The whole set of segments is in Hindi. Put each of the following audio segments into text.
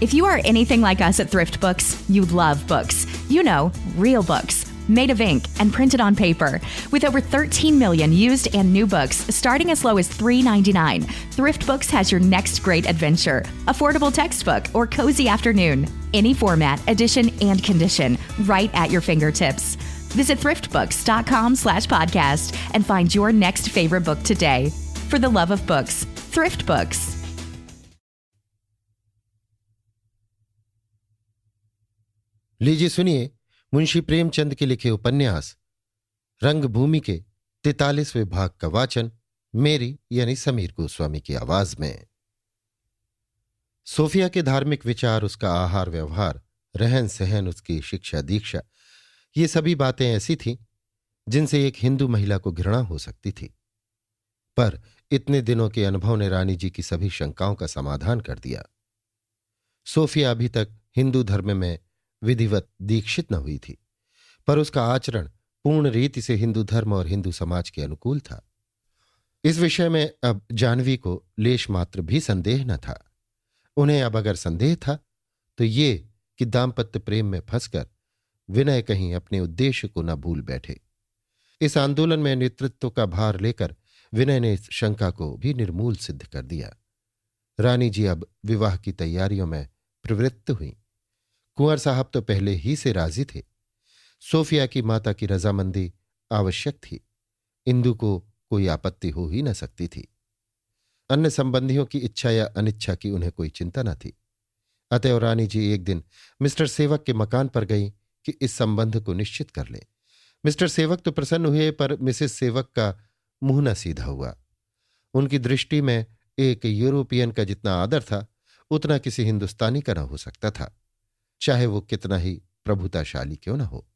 If you are anything like us at Thrift Books, you love books. You know, real books, made of ink and printed on paper. With over 13 million used and new books starting as low as $3.99, Thrift Books has your next great adventure. Affordable textbook or cozy afternoon. Any format, edition, and condition, right at your fingertips. Visit thriftbooks.com/podcast and find your next favorite book today. For the love of books, Thrift Books. लीजिए सुनिए मुंशी प्रेमचंद के लिखे उपन्यास रंगभूमि के 43वें भाग का वाचन मेरी यानी समीर गोस्वामी की आवाज में। सोफिया के धार्मिक विचार, उसका आहार व्यवहार, रहन सहन, उसकी शिक्षा दीक्षा, ये सभी बातें ऐसी थीं जिनसे एक हिंदू महिला को घृणा हो सकती थी। पर इतने दिनों के अनुभव ने रानी जी की सभी शंकाओं का समाधान कर दिया। सोफिया अभी तक हिंदू धर्म में विधिवत दीक्षित न हुई थी, पर उसका आचरण पूर्ण रीति से हिंदू धर्म और हिंदू समाज के अनुकूल था। इस विषय में अब जाह्नवी को लेश मात्र भी संदेह न था। उन्हें अब अगर संदेह था तो ये कि दाम्पत्य प्रेम में फंसकर विनय कहीं अपने उद्देश्य को न भूल बैठे। इस आंदोलन में नेतृत्व का भार लेकर विनय ने इस शंका को भी निर्मूल सिद्ध कर दिया। रानी जी अब विवाह की तैयारियों में प्रवृत्त हुई। कुंवर साहब तो पहले ही से राजी थे। सोफिया की माता की रजामंदी आवश्यक थी। इंदु को कोई आपत्ति हो ही न सकती थी। अन्य संबंधियों की इच्छा या अनिच्छा की उन्हें कोई चिंता न थी। अतएव रानी जी एक दिन मिस्टर सेवक के मकान पर गईं कि इस संबंध को निश्चित कर लें। मिस्टर सेवक तो प्रसन्न हुए, पर मिसेस सेवक का मुंह न सीधा हुआ। उनकी दृष्टि में एक यूरोपियन का जितना आदर था, उतना किसी हिंदुस्तानी का न हो सकता था, चाहे वो कितना ही प्रभुताशाली क्यों न हो।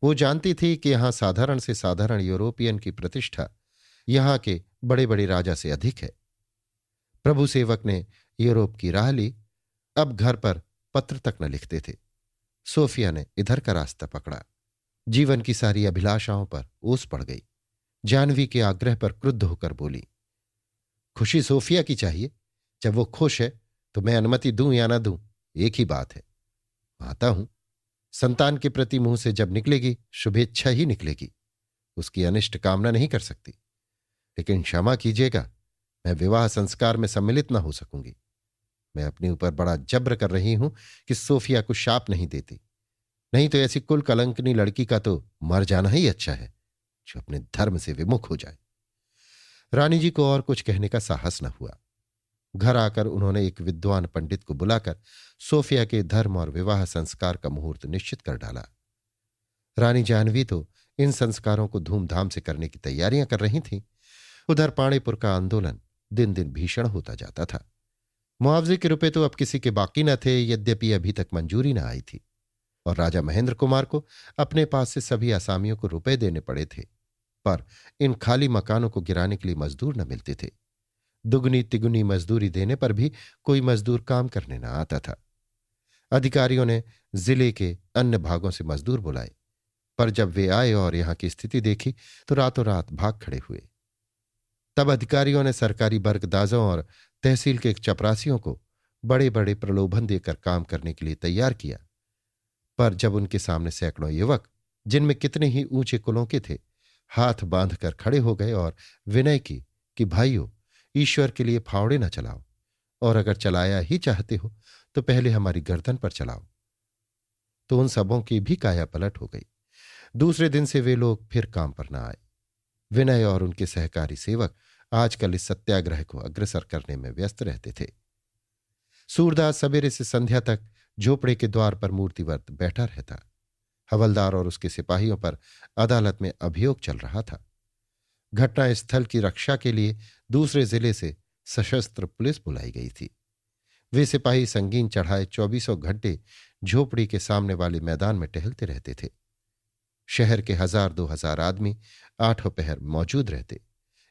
वो जानती थी कि यहां साधारण से साधारण यूरोपियन की प्रतिष्ठा यहां के बड़े बड़े राजा से अधिक है। प्रभु सेवक ने यूरोप की राह ली, अब घर पर पत्र तक न लिखते थे। सोफिया ने इधर का रास्ता पकड़ा। जीवन की सारी अभिलाषाओं पर ओस पड़ गई। जाह्नवी के आग्रह पर क्रुद्ध होकर बोली, खुशी सोफिया की चाहिए। जब वो खुश है तो मैं अनुमति दूं या ना दूं, एक ही बात है। आता हूं। संतान के प्रति मुंह से जब निकलेगी शुभेच्छा ही निकलेगी, उसकी अनिष्ट कामना नहीं कर सकती। लेकिन क्षमा कीजिएगा, मैं विवाह संस्कार में सम्मिलित न हो सकूंगी। मैं अपने ऊपर बड़ा जब्र कर रही हूं कि सोफिया को शाप नहीं देती, नहीं तो ऐसी कुल कलंकनी लड़की का तो मर जाना ही अच्छा है, जो अपने धर्म से विमुख हो जाए। रानी जी को और कुछ कहने का साहस न हुआ। घर आकर उन्होंने एक विद्वान पंडित को बुलाकर सोफिया के धर्म और विवाह संस्कार का मुहूर्त निश्चित कर डाला। रानी जाह्नवी तो इन संस्कारों को धूमधाम से करने की तैयारियां कर रही थीं। उधर पाणिपुर का आंदोलन दिन दिन भीषण होता जाता था। मुआवजे के रुपए तो अब किसी के बाकी न थे, यद्यपि अभी तक मंजूरी न आई थी, और राजा महेंद्र कुमार को अपने पास से सभी आसामियों को रुपए देने पड़े थे। पर इन खाली मकानों को गिराने के लिए मजदूर न मिलते थे। दुगनी तिगुनी मजदूरी देने पर भी कोई मजदूर काम करने न आता था। अधिकारियों ने जिले के अन्य भागों से मजदूर बुलाए, पर जब वे आए और यहां की स्थिति देखी तो रातों रात भाग खड़े हुए। तब अधिकारियों ने सरकारी बर्गदाजों और तहसील के चपरासियों को बड़े बड़े प्रलोभन देकर काम करने के लिए तैयार किया। पर जब उनके सामने सैकड़ों युवक, जिनमें कितने ही ऊंचे कुलों के थे, हाथ बांधकर खड़े हो गए और विनय की कि भाइयों, ईश्वर के लिए फावड़े न चलाओ, और अगर चलाया ही चाहते हो तो पहले हमारी गर्दन पर चलाओ, तो उन सबों की भी काया पलट हो गई। दूसरे दिन से वे लोग फिर काम पर न आए। विनय और उनके सहकारी सेवक आजकल इस सत्याग्रह को अग्रसर करने में व्यस्त रहते थे। सूरदास सवेरे से संध्या तक झोपड़े के द्वार पर मूर्तिवत बैठा रहता। हवलदार और उसके सिपाहियों पर अदालत में अभियोग चल रहा था। घटना स्थल की रक्षा के लिए दूसरे जिले से सशस्त्र पुलिस बुलाई गई थी। वे सिपाही संगीन चढ़ाए 24 घंटे झोपड़ी के सामने वाले मैदान में टहलते रहते थे। शहर के 1000-2000 आदमी आठों पहर मौजूद रहते।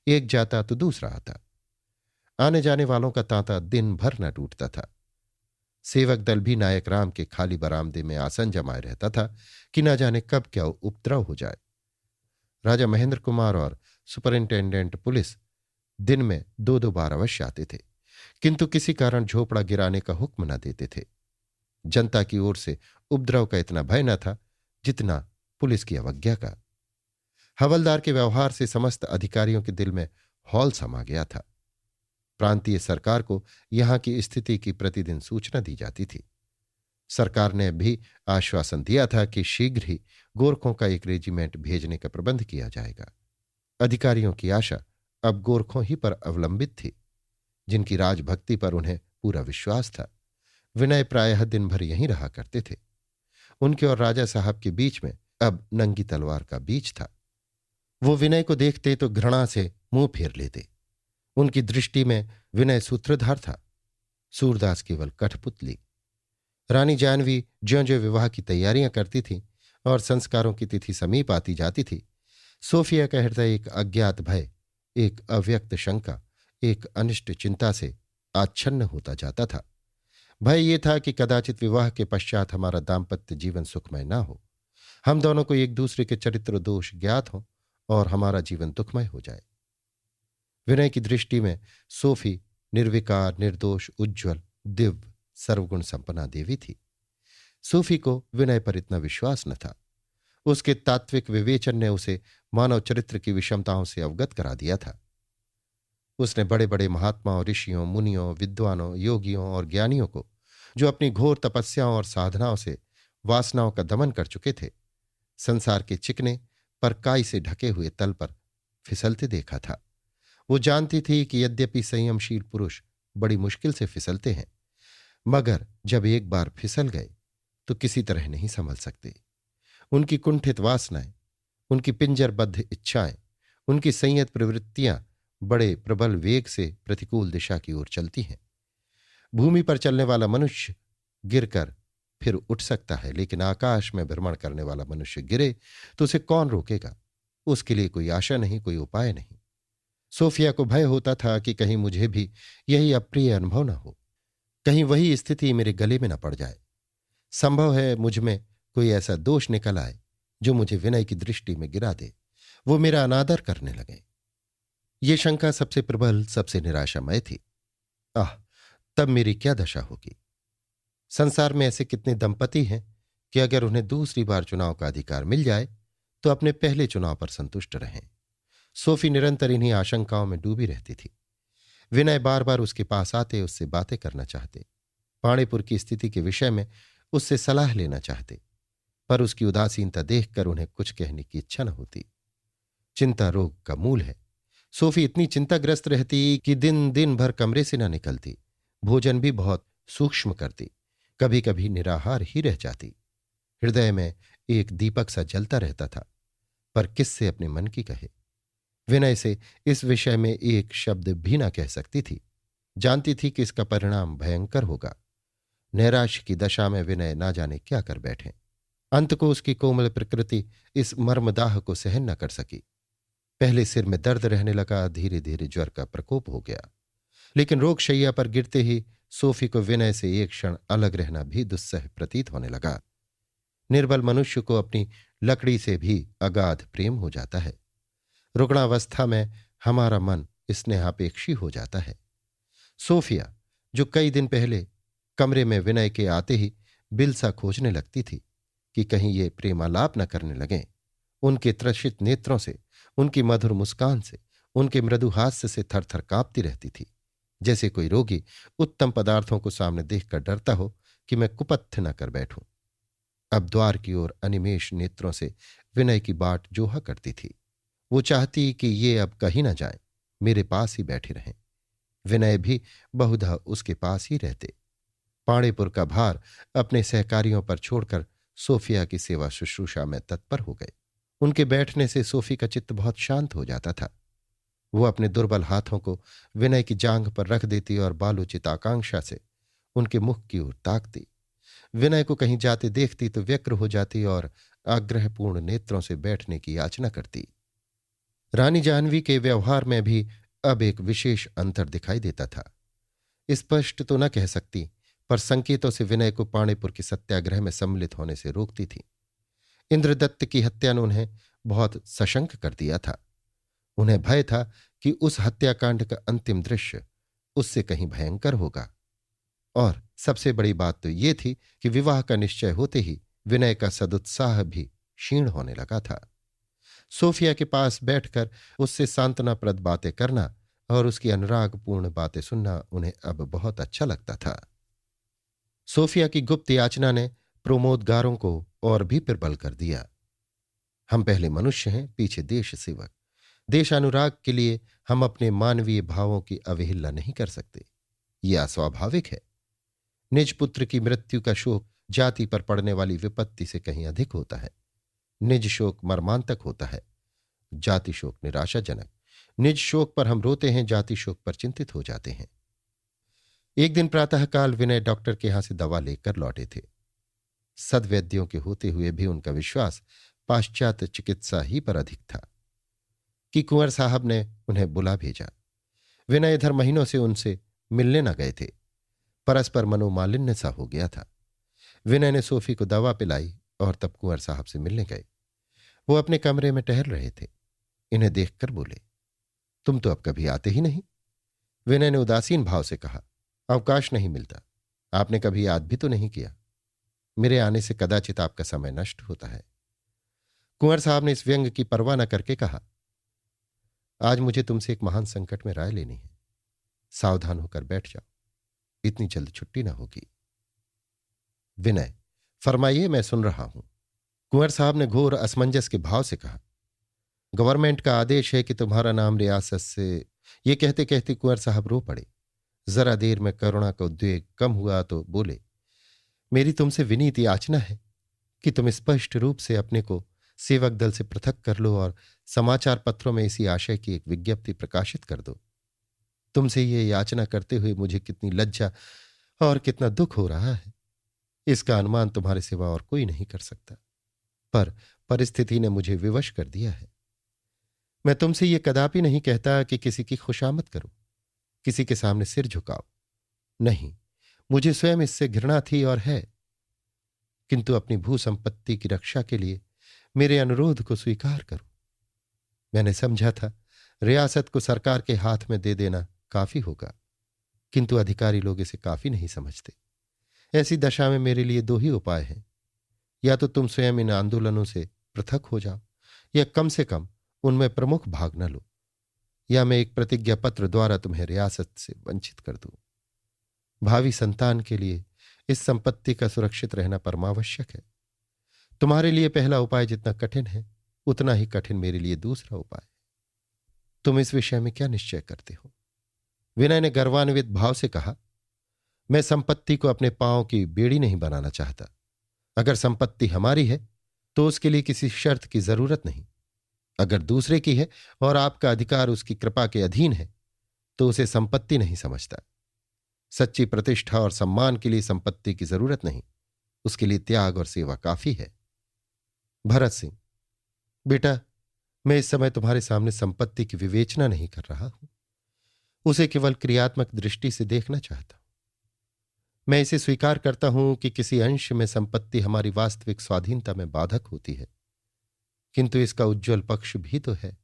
एक जाता तो दूसरा आता। आने जाने वालों का तांता दिन भर न टूटता था। सेवक दल भी नायक राम के खाली बरामदे में आसन जमाए रहता था कि न जाने कब क्या उपद्रव हो जाए। राजा महेंद्र कुमार और सुपरिंटेंडेंट पुलिस दिन में 2-2 बार अवश्य आते थे, किंतु किसी कारण झोपड़ा गिराने का हुक्म न देते थे। जनता की ओर से उपद्रव का इतना भय न था जितना पुलिस की अवज्ञा का। हवलदार के व्यवहार से समस्त अधिकारियों के दिल में हौल समा गया था। प्रांतीय सरकार को यहां की स्थिति की प्रतिदिन सूचना दी जाती थी। सरकार ने भी आश्वासन दिया था कि शीघ्र ही गोरखों का एक रेजिमेंट भेजने का प्रबंध किया जाएगा। अधिकारियों की आशा अब गोरखों ही पर अवलंबित थी, जिनकी राजभक्ति पर उन्हें पूरा विश्वास था। विनय प्रायः दिन भर यहीं रहा करते थे। उनके और राजा साहब के बीच में अब नंगी तलवार का बीच था। वो विनय को देखते तो घृणा से मुंह फेर लेते। उनकी दृष्टि में विनय सूत्रधार था, सूरदास केवल कठपुतली। रानी जानवी ज्यों-ज्यों विवाह की तैयारियां करती थी और संस्कारों की तिथि समीप आती जाती थी, सोफिया का हृदय एक अज्ञात भय, एक अव्यक्त शंका, एक अनिष्ट चिंता से आच्छन्न होता जाता था। भय ये था कि कदाचित विवाह के पश्चात हमारा दाम्पत्य जीवन सुखमय न हो, हम दोनों को एक दूसरे के चरित्र दोष ज्ञात हों और हमारा जीवन दुखमय हो जाए। विनय की दृष्टि में सोफी निर्विकार, निर्दोष, उज्ज्वल, दिव्य, सर्वगुण संपन्ना देवी थी। सोफी को विनय पर इतना विश्वास न था। उसके तात्विक विवेचन ने उसे मानव चरित्र की विषमताओं से अवगत करा दिया था। उसने बड़े बड़े महात्माओं, ऋषियों, मुनियों, विद्वानों, योगियों और ज्ञानियों को, जो अपनी घोर तपस्याओं और साधनाओं से वासनाओं का दमन कर चुके थे, संसार के चिकने पर काई से ढके हुए तल पर फिसलते देखा था। वो जानती थी कि यद्यपि संयमशील पुरुष बड़ी मुश्किल से फिसलते हैं, मगर जब एक बार फिसल गए तो किसी तरह नहीं संभल सकते। उनकी कुंठित वासनाएं, उनकी पिंजरबद्ध इच्छाएं, उनकी संयत प्रवृत्तियां बड़े प्रबल वेग से प्रतिकूल दिशा की ओर चलती हैं। भूमि पर चलने वाला मनुष्य गिरकर फिर उठ सकता है, लेकिन आकाश में भ्रमण करने वाला मनुष्य गिरे तो उसे कौन रोकेगा? उसके लिए कोई आशा नहीं, कोई उपाय नहीं। सोफिया को भय होता था कि कहीं मुझे भी यही अप्रिय अनुभव न हो, कहीं वही स्थिति मेरे गले में न पड़ जाए। संभव है मुझ में कोई ऐसा दोष निकल आए जो मुझे विनय की दृष्टि में गिरा दे, वो मेरा अनादर करने लगे। ये शंका सबसे प्रबल, सबसे निराशामय थी। आह, तब मेरी क्या दशा होगी? संसार में ऐसे कितने दंपति हैं कि अगर उन्हें दूसरी बार चुनाव का अधिकार मिल जाए तो अपने पहले चुनाव पर संतुष्ट रहें। सोफी निरंतर इन्हीं आशंकाओं में डूबी रहती थी। विनय बार बार उसके पास आते, उससे बातें करना चाहते, पाणिपुर की स्थिति के विषय में उससे सलाह लेना चाहते, पर उसकी उदासीनता देखकर उन्हें कुछ कहने की इच्छा न होती। चिंता रोग का मूल है। सोफी इतनी चिंताग्रस्त रहती कि दिन दिन भर कमरे से न निकलती, भोजन भी बहुत सूक्ष्म करती, कभी कभी निराहार ही रह जाती। हृदय में एक दीपक सा जलता रहता था, पर किससे अपने मन की कहे? विनय से इस विषय में एक शब्द भी न कह सकती थी। जानती थी कि इसका परिणाम भयंकर होगा। नैराश्य की दशा में विनय ना जाने क्या कर बैठे। अंत को उसकी कोमल प्रकृति इस मर्मदाह को सहन न कर सकी। पहले सिर में दर्द रहने लगा, धीरे धीरे ज्वर का प्रकोप हो गया, लेकिन रोगशैया पर गिरते ही सोफी को विनय से एक क्षण अलग रहना भी दुस्सह प्रतीत होने लगा। निर्बल मनुष्य को अपनी लकड़ी से भी अगाध प्रेम हो जाता है। रुग्णावस्था में हमारा मन स्नेहापेक्षी हो जाता है। सोफिया, जो कई दिन पहले कमरे में विनय के आते ही बिलसा खोजने लगती थी कि कहीं ये प्रेमालाप न करने लगें, उनके त्रसित नेत्रों से, उनकी मधुर मुस्कान से, उनके मृदु हास्य से थरथर कांपती रहती थी, जैसे कोई रोगी उत्तम पदार्थों को सामने देखकर डरता हो कि मैं कुपथ्य न कर बैठूं। अब द्वार की ओर अनिमेष नेत्रों से विनय की बाट जोहा करती थी। वो चाहती कि ये अब कहीं न जाए, मेरे पास ही बैठे रहें। विनय भी बहुधा उसके पास ही रहते। पाणिपुर का भार अपने सहकारियों पर छोड़कर सोफिया की सेवा शुश्रूषा में तत्पर हो गए। उनके बैठने से सोफी का चित्त बहुत शांत हो जाता था। वो अपने दुर्बल हाथों को विनय की जांघ पर रख देती और बालोचित आकांक्षा से उनके मुख की ओर ताकती। विनय को कहीं जाते देखती तो व्यग्र हो जाती और आग्रहपूर्ण नेत्रों से बैठने की याचना करती। रानी जाह्नवी के व्यवहार में भी अब एक विशेष अंतर दिखाई देता था। स्पष्ट तो न कह सकती, पर संकेतों से विनय को पाणिपुर के सत्याग्रह में सम्मिलित होने से रोकती थी। इंद्रदत्त की हत्या ने उन्हें बहुत सशंक कर दिया था। उन्हें भय था कि उस हत्याकांड का अंतिम दृश्य उससे कहीं भयंकर होगा। और सबसे बड़ी बात तो ये थी कि विवाह का निश्चय होते ही विनय का सदुत्साह भी क्षीण होने लगा था। सोफिया के पास बैठकर उससे सांत्वनाप्रद बातें करना और उसकी अनुरागपूर्ण बातें सुनना उन्हें अब बहुत अच्छा लगता था। सोफिया की गुप्त याचना ने प्रमोदगारों को और भी प्रबल कर दिया। हम पहले मनुष्य हैं, पीछे देश सेवक। देशानुराग के लिए हम अपने मानवीय भावों की अवहेलना नहीं कर सकते। यह अस्वाभाविक है। निज पुत्र की मृत्यु का शोक जाति पर पड़ने वाली विपत्ति से कहीं अधिक होता है। निज शोक मर्मांतक होता है, जाति शोक निराशाजनक। निज शोक पर हम रोते हैं, जाति शोक पर चिंतित हो जाते हैं। एक दिन प्रातःकाल विनय डॉक्टर के यहां से दवा लेकर लौटे थे। सद्वैद्यों के होते हुए भी उनका विश्वास पाश्चात्य चिकित्सा ही पर अधिक था कि कुंवर साहब ने उन्हें बुला भेजा। विनय इधर महीनों से उनसे मिलने न गए थे। परस्पर मनोमालिन्य सा हो गया था। विनय ने सोफी को दवा पिलाई और तब कुंवर साहब से मिलने गए। वो अपने कमरे में टहल रहे थे। इन्हें देखकर बोले, तुम तो अब कभी आते ही नहीं। विनय ने उदासीन भाव से कहा, अवकाश नहीं मिलता। आपने कभी याद भी तो नहीं किया। मेरे आने से कदाचित आपका समय नष्ट होता है। कुंवर साहब ने इस व्यंग की परवाह न करके कहा, आज मुझे तुमसे एक महान संकट में राय लेनी है। सावधान होकर बैठ जाओ, इतनी जल्द छुट्टी ना होगी। विनय, फरमाइए, मैं सुन रहा हूं। कुंवर साहब ने घोर असमंजस के भाव से कहा, गवर्नमेंट का आदेश है कि तुम्हारा नाम रियासत से। ये कहते कहते कुंवर साहब रो पड़े। जरा देर में करुणा का उद्वेग कम हुआ तो बोले, मेरी तुमसे विनीत याचना है कि तुम स्पष्ट रूप से अपने को सेवक दल से पृथक कर लो और समाचार पत्रों में इसी आशय की एक विज्ञप्ति प्रकाशित कर दो। तुमसे ये याचना करते हुए मुझे कितनी लज्जा और कितना दुख हो रहा है, इसका अनुमान तुम्हारे सिवा और कोई नहीं कर सकता। पर परिस्थिति ने मुझे विवश कर दिया है। मैं तुमसे ये कदापि नहीं कहता कि किसी की खुशामद करो, किसी के सामने सिर झुकाओ। नहीं, मुझे स्वयं इससे घृणा थी और है, किंतु अपनी भू संपत्ति की रक्षा के लिए मेरे अनुरोध को स्वीकार करो। मैंने समझा था रियासत को सरकार के हाथ में दे देना काफी होगा, किंतु अधिकारी लोग इसे काफी नहीं समझते। ऐसी दशा में मेरे लिए दो ही उपाय हैं। या तो तुम स्वयं इन आंदोलनों से पृथक हो जाओ, या कम से कम उनमें प्रमुख भाग न लो, या मैं एक प्रतिज्ञा पत्र द्वारा तुम्हें रियासत से वंचित कर दूं। भावी संतान के लिए इस संपत्ति का सुरक्षित रहना परमावश्यक है। तुम्हारे लिए पहला उपाय जितना कठिन है, उतना ही कठिन मेरे लिए दूसरा उपाय है। तुम इस विषय में क्या निश्चय करते हो? विनय ने गर्वान्वित भाव से कहा, मैं संपत्ति को अपने पांव की बेड़ी नहीं बनाना चाहता। अगर संपत्ति हमारी है तो उसके लिए किसी शर्त की जरूरत नहीं। अगर दूसरे की है और आपका अधिकार उसकी कृपा के अधीन है तो उसे संपत्ति नहीं समझता। सच्ची प्रतिष्ठा और सम्मान के लिए संपत्ति की जरूरत नहीं, उसके लिए त्याग और सेवा काफी है। भरत सिंह, बेटा, मैं इस समय तुम्हारे सामने संपत्ति की विवेचना नहीं कर रहा हूं, उसे केवल क्रियात्मक दृष्टि से देखना चाहता हूं। मैं इसे स्वीकार करता हूं कि किसी अंश में संपत्ति हमारी वास्तविक स्वाधीनता में बाधक होती है, किंतु इसका उज्ज्वल पक्ष भी तो है।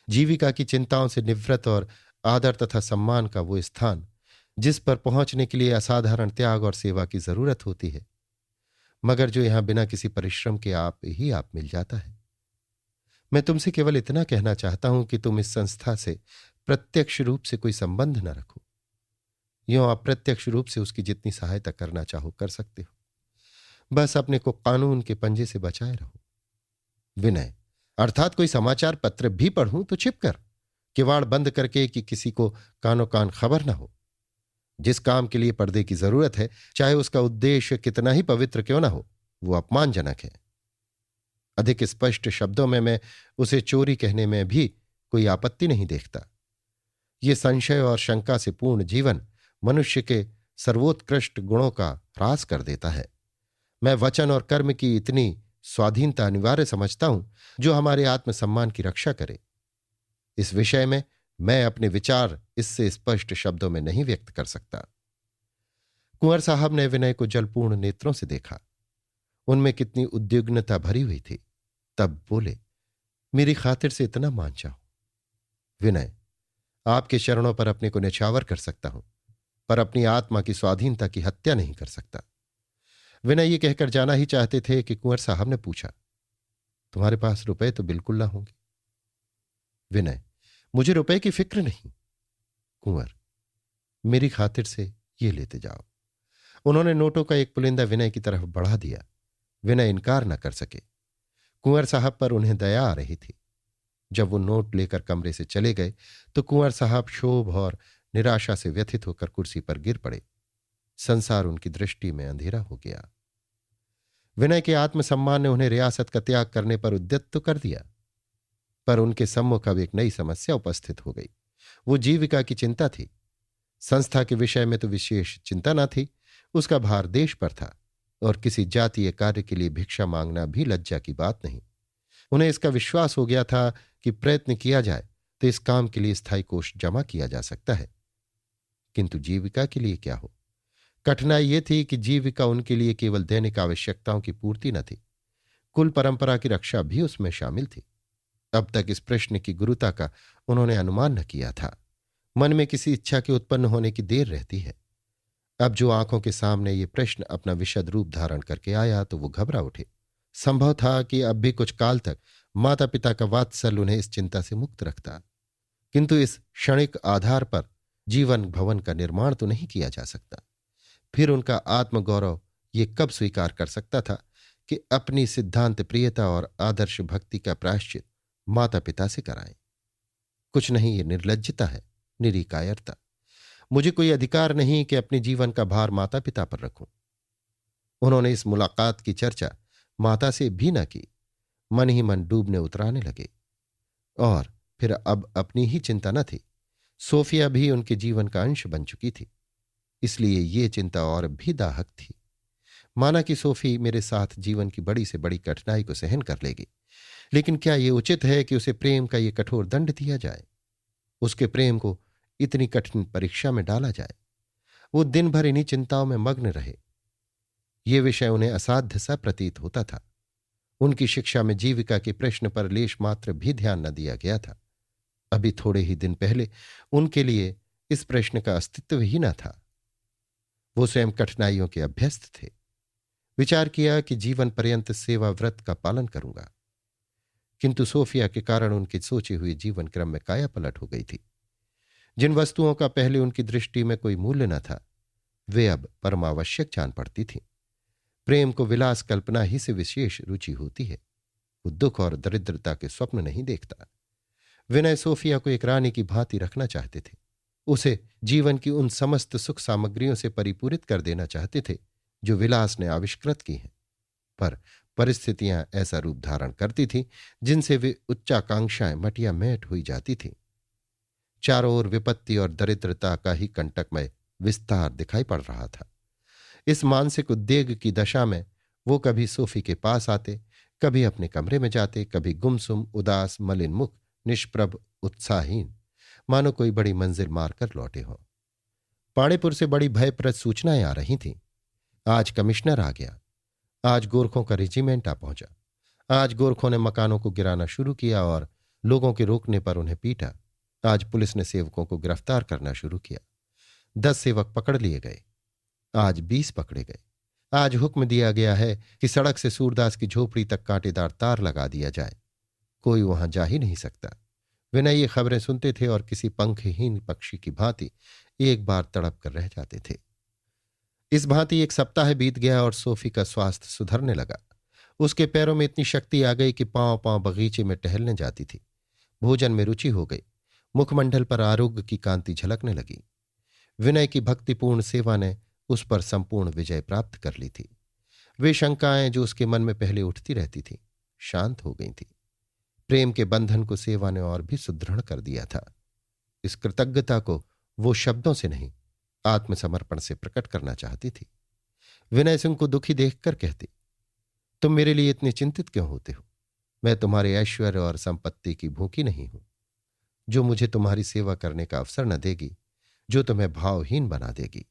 जीविका की चिंताओं से निवृत्त और आदर तथा सम्मान का वो स्थान जिस पर पहुंचने के लिए असाधारण त्याग और सेवा की जरूरत होती है, मगर जो यहां बिना किसी परिश्रम के आप मिल जाता है। मैं तुमसे केवल इतना कहना चाहता हूं कि तुम इस संस्था से प्रत्यक्ष रूप से कोई संबंध न रखो। यों अप्रत्यक्ष रूप से उसकी जितनी सहायता करना चाहो कर सकते हो। बस अपने को कानून के पंजे से बचाए रहो। विनय, अर्थात कोई समाचार पत्र भी पढ़ूं तो छिपकर, किवाड़ बंद करके कि किसी को कानो कान खबर न हो। जिस काम के लिए पर्दे की जरूरत है, चाहे उसका उद्देश्य कितना ही पवित्र क्यों ना हो, वो अपमानजनक है। अधिक स्पष्ट शब्दों में मैं उसे चोरी कहने में भी कोई आपत्ति नहीं देखता। ये संशय और शंका से पूर्ण जीवन मनुष्य के सर्वोत्कृष्ट गुणों का ह्रास कर देता है। मैं वचन और कर्म की इतनी स्वाधीनता अनिवार्य समझता हूं जो हमारे आत्मसम्मान की रक्षा करे। इस विषय में मैं अपने विचार इससे स्पष्ट शब्दों में नहीं व्यक्त कर सकता। कुंवर साहब ने विनय को जलपूर्ण नेत्रों से देखा। उनमें कितनी उद्विग्नता भरी हुई थी। तब बोले, मेरी खातिर से इतना मान जाओ। विनय, आपके चरणों पर अपने को न्यौछावर कर सकता हूं, पर अपनी आत्मा की स्वाधीनता की हत्या नहीं कर सकता। विनय ये कहकर जाना ही चाहते थे कि कुंवर साहब ने पूछा, तुम्हारे पास रुपए तो बिल्कुल ना होंगे। विनय, मुझे रुपए की फिक्र नहीं। कुंवर, मेरी खातिर से ये लेते जाओ। उन्होंने नोटों का एक पुलिंदा विनय की तरफ बढ़ा दिया। विनय इनकार न कर सके। कुंवर साहब पर उन्हें दया आ रही थी। जब वो नोट लेकर कमरे से चले गए तो कुंवर साहब क्षोभ और निराशा से व्यथित होकर कुर्सी पर गिर पड़े। संसार उनकी दृष्टि में अंधेरा हो गया। विनय के आत्मसम्मान ने उन्हें रियासत का त्याग करने पर उद्यत तो कर दिया, पर उनके सम्मुख अब एक नई समस्या उपस्थित हो गई। वो जीविका की चिंता थी। संस्था के विषय में तो विशेष चिंता न थी, उसका भार देश पर था, और किसी जातीय कार्य के लिए भिक्षा मांगना भी लज्जा की बात नहीं। उन्हें इसका विश्वास हो गया था कि प्रयत्न किया जाए तो इस काम के लिए स्थायी कोष जमा किया जा सकता है। किंतु जीविका के लिए क्या हो? कठिनाई यह थी कि जीविका उनके लिए केवल दैनिक आवश्यकताओं की पूर्ति न थी, कुल परंपरा की रक्षा भी उसमें शामिल थी। अब तक इस प्रश्न की गुरुता का उन्होंने अनुमान न किया था। मन में किसी इच्छा के उत्पन्न होने की देर रहती है। अब जो आंखों के सामने ये प्रश्न अपना विशद रूप धारण करके आया तो वो घबरा उठे। संभव था कि अब भी कुछ काल तक माता पिता का वात्सल्य उन्हें इस चिंता से मुक्त रखता, किंतु इस क्षणिक आधार पर जीवन भवन का निर्माण तो नहीं किया जा सकता। फिर उनका आत्मगौरव ये कब स्वीकार कर सकता था कि अपनी सिद्धांत प्रियता और आदर्श भक्ति का प्रायश्चित माता पिता से कराएं? कुछ नहीं, ये निर्लज्जता है, निरी कायरता। मुझे कोई अधिकार नहीं कि अपने जीवन का भार माता पिता पर रखूं। उन्होंने इस मुलाकात की चर्चा माता से भी न की। मन ही मन डूबने उतराने लगे। और फिर अब अपनी ही चिंता न थी। सोफिया भी उनके जीवन का अंश बन चुकी थी, इसलिए ये चिंता और भी दाहक थी। माना कि सोफी मेरे साथ जीवन की बड़ी से बड़ी कठिनाई को सहन कर लेगी, लेकिन क्या ये उचित है कि उसे प्रेम का ये कठोर दंड दिया जाए? उसके प्रेम को इतनी कठिन परीक्षा में डाला जाए? वो दिन भर इन्हीं चिंताओं में मग्न रहे। ये विषय उन्हें असाध्य सा प्रतीत होता था। उनकी शिक्षा में जीविका के प्रश्न पर लेश मात्र भी ध्यान न दिया गया था। अभी थोड़े ही दिन पहले उनके लिए इस प्रश्न का अस्तित्व ही न था। वो स्वयं कठिनाइयों के अभ्यस्त थे। विचार किया कि जीवन पर्यंत सेवा व्रत का पालन करूंगा, किंतु सोफिया के कारण उनके सोचे हुए जीवन क्रम में काया पलट हो गई थी। जिन वस्तुओं का पहले उनकी दृष्टि में कोई मूल्य न था, वे अब परमावश्यक जान पड़ती थीं। प्रेम को विलास कल्पना ही से विशेष रुचि होती है। वो दुख और दरिद्रता के स्वप्न नहीं देखता। विनय सोफिया को एक रानी की भांति रखना चाहते थे। उसे जीवन की उन समस्त सुख सामग्रियों से परिपूरित कर देना चाहते थे जो विलास ने आविष्कृत की हैं, पर परिस्थितियां ऐसा रूप धारण करती थीं जिनसे वे उच्चाकांक्षाएं मटिया मैट हुई जाती थीं। चारों ओर विपत्ति और दरिद्रता का ही कंटकमय विस्तार दिखाई पड़ रहा था। इस मानसिक उद्वेग की दशा में वो कभी सोफी के पास आते, कभी अपने कमरे में जाते, कभी गुमसुम, उदास, मलिन मुख, निष्प्रभ, उत्साहहीन, मानो कोई बड़ी मंजिल मारकर लौटे हों। पाणीपुर से बड़ी भयप्रद सूचनाएं आ रही थीं। आज कमिश्नर आ गया, आज गोरखों का रेजिमेंट आ पहुंचा, आज गोरखों ने मकानों को गिराना शुरू किया और लोगों के रोकने पर उन्हें पीटा, आज पुलिस ने सेवकों को गिरफ्तार करना शुरू किया, 10 सेवक पकड़ लिए गए, आज 20 पकड़े गए। आज हुक्म दिया गया है कि सड़क से सूरदास की झोपड़ी तक कांटेदार तार लगा दिया जाए, कोई वहां जा ही नहीं सकता। विनय ये खबरें सुनते थे और किसी पंखहीन पक्षी की भांति एक बार तड़प कर रह जाते थे। इस भांति एक सप्ताह बीत गया और सोफी का स्वास्थ्य सुधरने लगा। उसके पैरों में इतनी शक्ति आ गई कि पांव पांव बगीचे में टहलने जाती थी। भोजन में रुचि हो गई। मुखमंडल पर आरोग्य की कांति झलकने लगी। विनय की भक्तिपूर्ण सेवा ने उस पर संपूर्ण विजय प्राप्त कर ली थी। वे शंकाएं जो उसके मन में पहले उठती रहती थीं, शांत हो गई थी। प्रेम के बंधन को सेवा ने और भी सुदृढ़ कर दिया था। इस कृतज्ञता को वो शब्दों से नहीं, आत्मसमर्पण से प्रकट करना चाहती थी। विनय सिंह को दुखी देखकर कहती, तुम मेरे लिए इतने चिंतित क्यों होते हो? मैं तुम्हारे ऐश्वर्य और संपत्ति की भूखी नहीं हूं, जो मुझे तुम्हारी सेवा करने का अवसर न देगी, जो तुम्हें भावहीन बना देगी।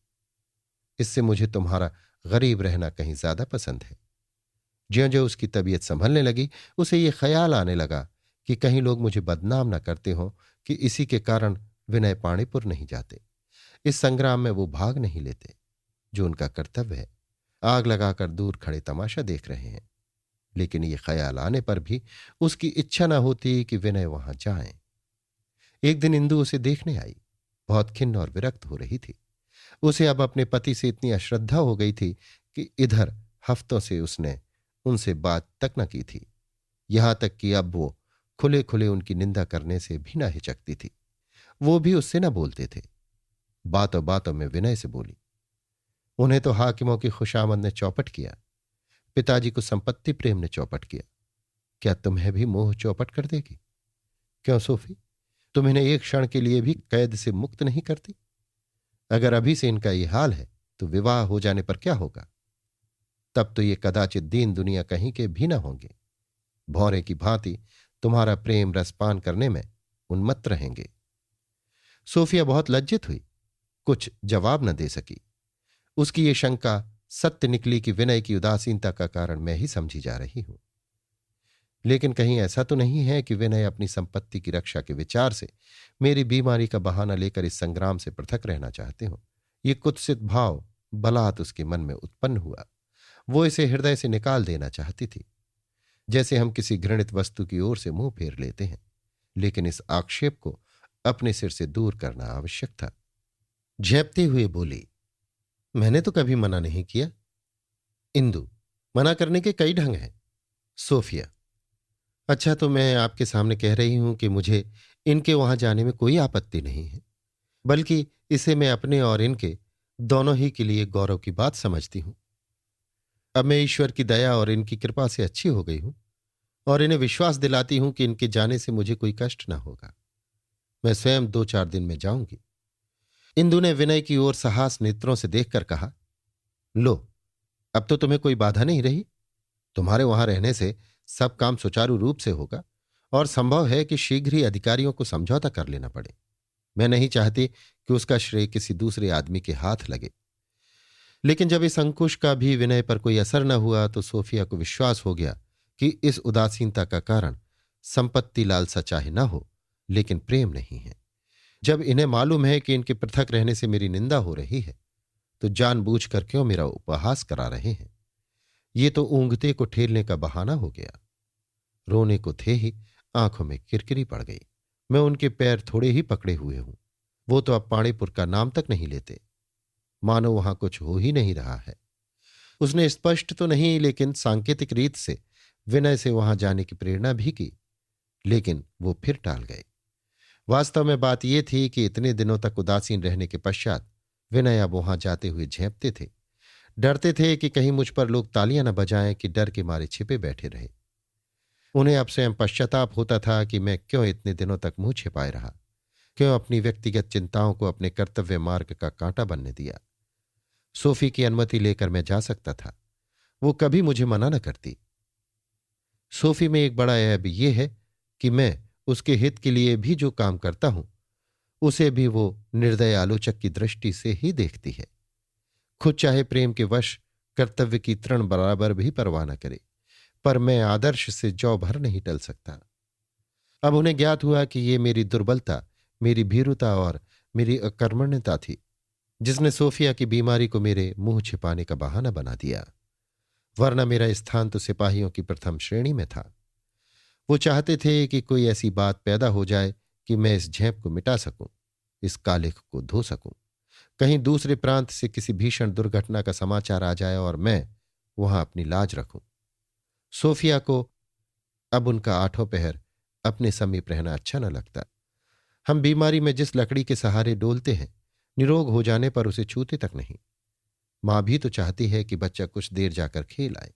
इससे मुझे तुम्हारा गरीब रहना कहीं ज्यादा पसंद है। ज्यों ज्यों उसकी तबीयत संभलने लगी, उसे ये ख्याल आने लगा कि कहीं लोग मुझे बदनाम न करते हों कि इसी के कारण विनय पाणीपुर नहीं जाते। इस संग्राम में वो भाग नहीं लेते जो उनका कर्तव्य है। आग लगाकर दूर खड़े तमाशा देख रहे हैं। लेकिन ये ख्याल आने पर भी उसकी इच्छा न होती कि विनय वहां जाए। एक दिन इंदु उसे देखने आई। बहुत खिन्न और विरक्त हो रही थी। उसे अब अपने पति से इतनी अश्रद्धा हो गई थी कि इधर हफ्तों से उसने उनसे बात तक न की थी। यहां तक कि अब वो खुले खुले उनकी निंदा करने से भी न हिचकती थी। वो भी उससे न बोलते थे। बातों बातों में विनय से बोली। उन्हें तो हाकिमों की खुशामद ने चौपट किया, पिताजी को संपत्ति प्रेम ने चौपट किया। क्या तुम्हें भी मोह चौपट कर देगी? क्यों सोफी, तुम इन्हें एक क्षण के लिए भी कैद से मुक्त नहीं करती? अगर अभी से इनका ये हाल है तो विवाह हो जाने पर क्या होगा? तब तो ये कदाचित दीन दुनिया कहीं के भी न होंगे। भौरे की भांति तुम्हारा प्रेम रसपान करने में उन्मत्त रहेंगे। सोफिया बहुत लज्जित हुई, कुछ जवाब न दे सकी। उसकी ये शंका सत्य निकली कि विनय की उदासीनता का कारण मैं ही समझी जा रही हूं। लेकिन कहीं ऐसा तो नहीं है कि विनय अपनी संपत्ति की रक्षा के विचार से मेरी बीमारी का बहाना लेकर इस संग्राम से पृथक रहना चाहते हो? ये कुत्सित भाव बलात् उसके मन में उत्पन्न हुआ। वो इसे हृदय से निकाल देना चाहती थी, जैसे हम किसी घृणित वस्तु की ओर से मुंह फेर लेते हैं। लेकिन इस आक्षेप को अपने सिर से दूर करना आवश्यक था। झेपते हुए बोली, मैंने तो कभी मना नहीं किया। इंदु, मना करने के कई ढंग हैं। सोफिया, अच्छा तो मैं आपके सामने कह रही हूं कि मुझे इनके वहां जाने में कोई आपत्ति नहीं है, बल्कि इसे मैं अपने और इनके दोनों ही के लिए गौरव की बात समझती हूं। अब मैं ईश्वर की दया और इनकी कृपा से अच्छी हो गई हूं और इन्हें विश्वास दिलाती हूं कि इनके जाने से मुझे कोई कष्ट न होगा। मैं स्वयं 2-4 दिन में जाऊंगी। इंदु ने विनय की ओर साहस नेत्रों से देखकर कहा, लो, अब तो तुम्हें कोई बाधा नहीं रही। तुम्हारे वहां रहने से सब काम सुचारू रूप से होगा और संभव है कि शीघ्र ही अधिकारियों को समझौता कर लेना पड़े। मैं नहीं चाहती कि उसका श्रेय किसी दूसरे आदमी के हाथ लगे। लेकिन जब इस अंकुश का भी विनय पर कोई असर न हुआ तो सोफिया को विश्वास हो गया कि इस उदासीनता का कारण संपत्ति लालसा चाहे न हो, लेकिन प्रेम नहीं है। जब इन्हें मालूम है कि इनके पृथक रहने से मेरी निंदा हो रही है तो जानबूझकर क्यों मेरा उपहास करा रहे हैं? ये तो ऊंघते को ठेलने का बहाना हो गया। रोने को थे ही आंखों में किरकिरी पड़ गई। मैं उनके पैर थोड़े ही पकड़े हुए हूं। वो तो अब पाणीपुर का नाम तक नहीं लेते, मानो वहां कुछ हो ही नहीं रहा है। उसने स्पष्ट तो नहीं लेकिन सांकेतिक रीत से विनय से वहां जाने की प्रेरणा भी की, लेकिन वो फिर टाल गए। वास्तव में बात यह थी कि इतने दिनों तक उदासीन रहने के पश्चात विनय अब वहां जाते हुए झेंपते थे। डरते थे कि कहीं मुझ पर लोग तालियां न बजाएं कि डर के मारे छिपे बैठे रहे। उन्हें अब स्वयं पश्चाताप होता था कि मैं क्यों इतने दिनों तक मुंह छिपाए रहा, क्यों अपनी व्यक्तिगत चिंताओं को अपने कर्तव्य मार्ग का कांटा बनने दिया। सोफी की अनुमति लेकर मैं जा सकता था, वो कभी मुझे मना न करती। सोफी में एक बड़ा ऐब यह है कि मैं उसके हित के लिए भी जो काम करता हूं उसे भी वो निर्दय आलोचक की दृष्टि से ही देखती है। खुद चाहे प्रेम के वश कर्तव्य की तृण बराबर भी परवाह न करे, पर मैं आदर्श से जौ भर नहीं टल सकता। अब उन्हें ज्ञात हुआ कि ये मेरी दुर्बलता, मेरी भीरुता और मेरी अकर्मण्यता थी जिसने सोफिया की बीमारी को मेरे मुंह छिपाने का बहाना बना दिया। वरना मेरा स्थान तो सिपाहियों की प्रथम श्रेणी में था। वो चाहते थे कि कोई ऐसी बात पैदा हो जाए कि मैं इस झेप को मिटा सकूं, इस कालिख को धो सकूं। कहीं दूसरे प्रांत से किसी भीषण दुर्घटना का समाचार आ जाए और मैं वहां अपनी लाज रखूं। सोफिया को अब उनका 8वां पहर अपने समीप रहना अच्छा न लगता। हम बीमारी में जिस लकड़ी के सहारे डोलते हैं, निरोग हो जाने पर उसे छूते तक नहीं। मां भी तो चाहती है कि बच्चा कुछ देर जाकर खेल आए।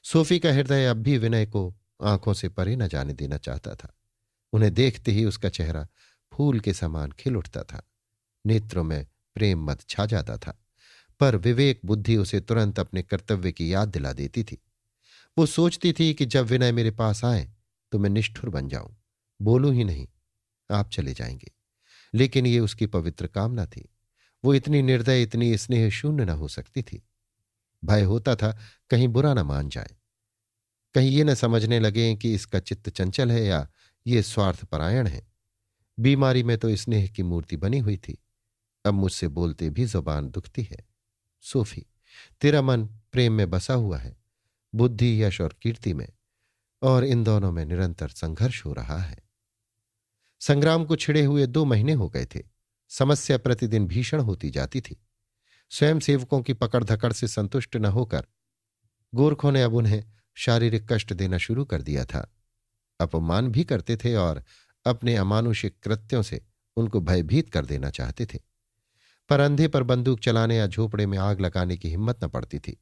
सोफी का हृदय अब भी विनय को आंखों से परे न जाने देना चाहता था। उन्हें देखते ही उसका चेहरा फूल के समान खिल उठता था, नेत्रों में प्रेम मत छा जाता था, पर विवेक बुद्धि उसे तुरंत अपने कर्तव्य की याद दिला देती थी। वो सोचती थी कि जब विनय मेरे पास आए तो मैं निष्ठुर बन जाऊं, बोलूं ही नहीं, आप चले जाएंगे। लेकिन ये उसकी पवित्र कामना थी। वो इतनी निर्दय, इतनी स्नेह शून्य न हो सकती थी। भय होता था कहीं बुरा न मान जाए, कहीं ये न समझने लगे कि इसका चित्त चंचल है या ये स्वार्थपरायण है। बीमारी में तो स्नेह की मूर्ति बनी हुई थी, अब मुझसे बोलते भी जुबान दुखती है। सोफी, तेरा मन प्रेम में बसा हुआ है, बुद्धि, यश और कीर्ति में, और इन दोनों में निरंतर संघर्ष हो रहा है। संग्राम को छिड़े हुए 2 महीने हो गए थे। समस्या प्रतिदिन भीषण होती जाती थी। स्वयं सेवकों की पकड़ धकड़ से संतुष्ट न होकर गोरखों ने अब उन्हें शारीरिक कष्ट देना शुरू कर दिया था। अपमान भी करते थे और अपने अमानुषिक कृत्यों से उनको भयभीत कर देना चाहते थे। पर अंधे पर बंदूक चलाने या झोपड़े में आग लगाने की हिम्मत न पड़ती थी।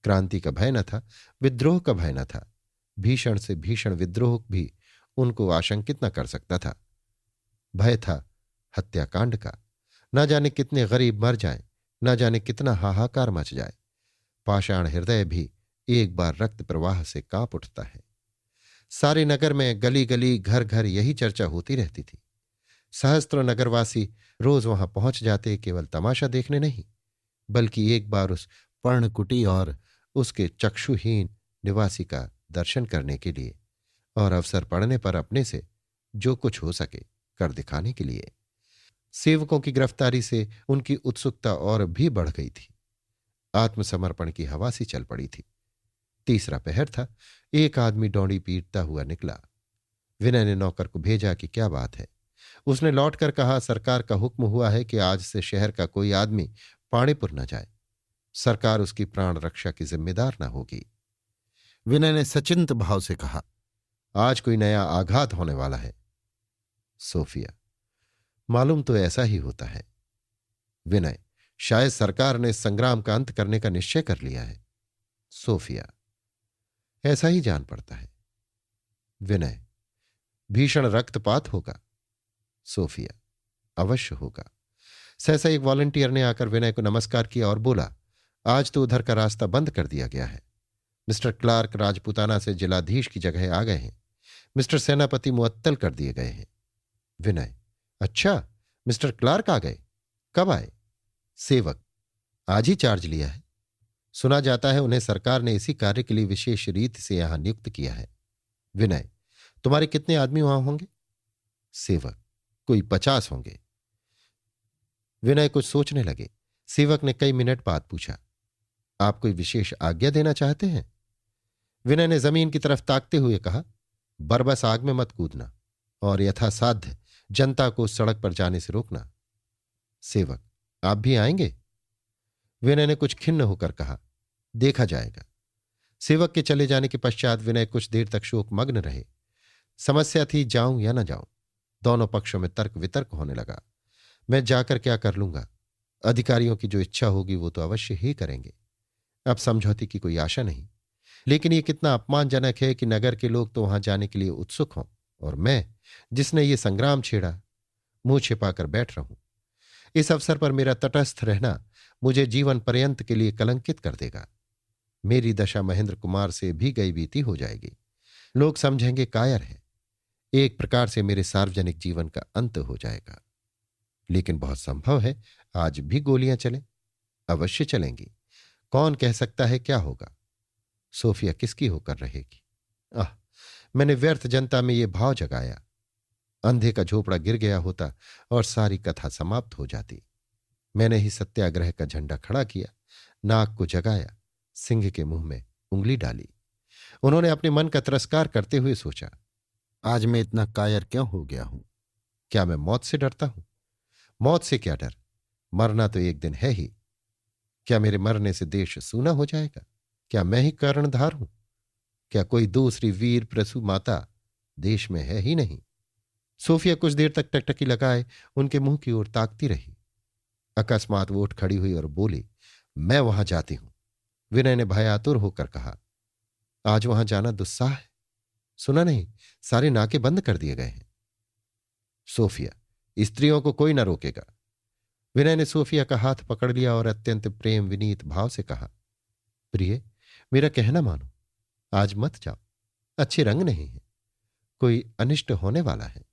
क्रांति का भय न था, विद्रोह का भय न था। भीषण से भीषण विद्रोह भी उनको आशंकित न कर सकता था। भय था हत्याकांड का। न जाने कितने गरीब मर जाएं, न जाने कितना हाहाकार मच जाए। पाषाण हृदय भी एक बार रक्त प्रवाह से कांप उठता है। सारे नगर में गली गली घर घर यही चर्चा होती रहती थी। सहस्त्र नगरवासी रोज वहां पहुंच जाते, केवल तमाशा देखने नहीं, बल्कि एक बार उस पर्णकुटी और उसके चक्षुहीन निवासी का दर्शन करने के लिए, और अवसर पड़ने पर अपने से जो कुछ हो सके कर दिखाने के लिए। सेवकों की गिरफ्तारी से उनकी उत्सुकता और भी बढ़ गई थी। आत्मसमर्पण की हवा सी चल पड़ी थी। तीसरा पहर था। एक आदमी डोंडी पीटता हुआ निकला। विनय ने नौकर को भेजा कि क्या बात है। उसने लौटकर कहा, सरकार का हुक्म हुआ है कि आज से शहर का कोई आदमी पाणीपुर न जाए। सरकार उसकी प्राण रक्षा की जिम्मेदार न होगी। विनय ने सचिंत भाव से कहा, आज कोई नया आघात होने वाला है। सोफिया, मालूम तो ऐसा ही होता है। विनय, शायद सरकार ने संग्राम का अंत करने का निश्चय कर लिया है। सोफिया, ऐसा ही जान पड़ता है। विनय, भीषण रक्तपात होगा। सोफिया, अवश्य होगा। सहसा एक वॉलंटियर ने आकर विनय को नमस्कार किया और बोला, आज तो उधर का रास्ता बंद कर दिया गया है। मिस्टर क्लार्क राजपूताना से जिलाधीश की जगह आ गए हैं। मिस्टर सेनापति मुअत्तल कर दिए गए हैं। विनय, अच्छा, मिस्टर क्लार्क आ गए, कब आए? सेवक, आज ही चार्ज लिया है। सुना जाता है उन्हें सरकार ने इसी कार्य के लिए विशेष रीति से यहां नियुक्त किया है। विनय, तुम्हारे कितने आदमी वहां होंगे? सेवक, कोई 50 होंगे। विनय कुछ सोचने लगे। सेवक ने कई मिनट बाद पूछा, आप कोई विशेष आज्ञा देना चाहते हैं? विनय ने जमीन की तरफ ताकते हुए कहा, बरबस आग में मत कूदना और यथासाध्य जनता को सड़क पर जाने से रोकना। सेवक, आप भी आएंगे? विनय ने कुछ खिन्न होकर कहा, देखा जाएगा। सेवक के चले जाने के पश्चात विनय कुछ देर तक शोकमग्न रहे। समस्या थी, जाऊं या न जाऊं। दोनों पक्षों में तर्क वितर्क होने लगा। मैं जाकर क्या कर लूंगा? अधिकारियों की जो इच्छा होगी वो तो अवश्य ही करेंगे। अब समझौते की कोई आशा नहीं। लेकिन ये कितना अपमानजनक है कि नगर के लोग तो वहां जाने के लिए उत्सुक हों और मैं, जिसने ये संग्राम छेड़ा, मुंह छिपाकर बैठ रहूं। इस अवसर पर मेरा तटस्थ रहना मुझे जीवन पर्यंत के लिए कलंकित कर देगा। मेरी दशा महेंद्र कुमार से भी गई बीती हो जाएगी। लोग समझेंगे कायर है। एक प्रकार से मेरे सार्वजनिक जीवन का अंत हो जाएगा। लेकिन बहुत संभव है आज भी गोलियां चलें। अवश्य चलेंगी। कौन कह सकता है क्या होगा? सोफिया किसकी होकर रहेगी? मैंने व्यर्थ जनता में ये भाव जगाया। अंधे का झोपड़ा गिर गया होता और सारी कथा समाप्त हो जाती। मैंने ही सत्याग्रह का झंडा खड़ा किया, नाग को जगाया, सिंह के मुंह में उंगली डाली। उन्होंने अपने मन का तिरस्कार करते हुए सोचा, आज मैं इतना कायर क्यों हो गया हूं? क्या मैं मौत से डरता हूं? मौत से क्या डर? मरना तो एक दिन है ही। क्या मेरे मरने से देश सूना हो जाएगा? क्या मैं ही कर्णधार हूं? क्या कोई दूसरी वीर प्रसू माता देश में है ही नहीं? सोफिया कुछ देर तक टकटकी लगाए उनके मुंह की ओर ताकती रही। अकस्मात वो उठ खड़ी हुई और बोली, मैं वहां जाती हूं। विनय ने भयातुर होकर कहा, आज वहां जाना दुस्साह है। सुना नहीं, सारे नाके बंद कर दिए गए हैं। सोफिया, स्त्रियों को कोई न रोकेगा। विनय ने सोफिया का हाथ पकड़ लिया और अत्यंत प्रेम विनीत भाव से कहा, प्रिय, मेरा कहना मानो, आज मत जाओ। अच्छे रंग नहीं है, कोई अनिष्ट होने वाला है।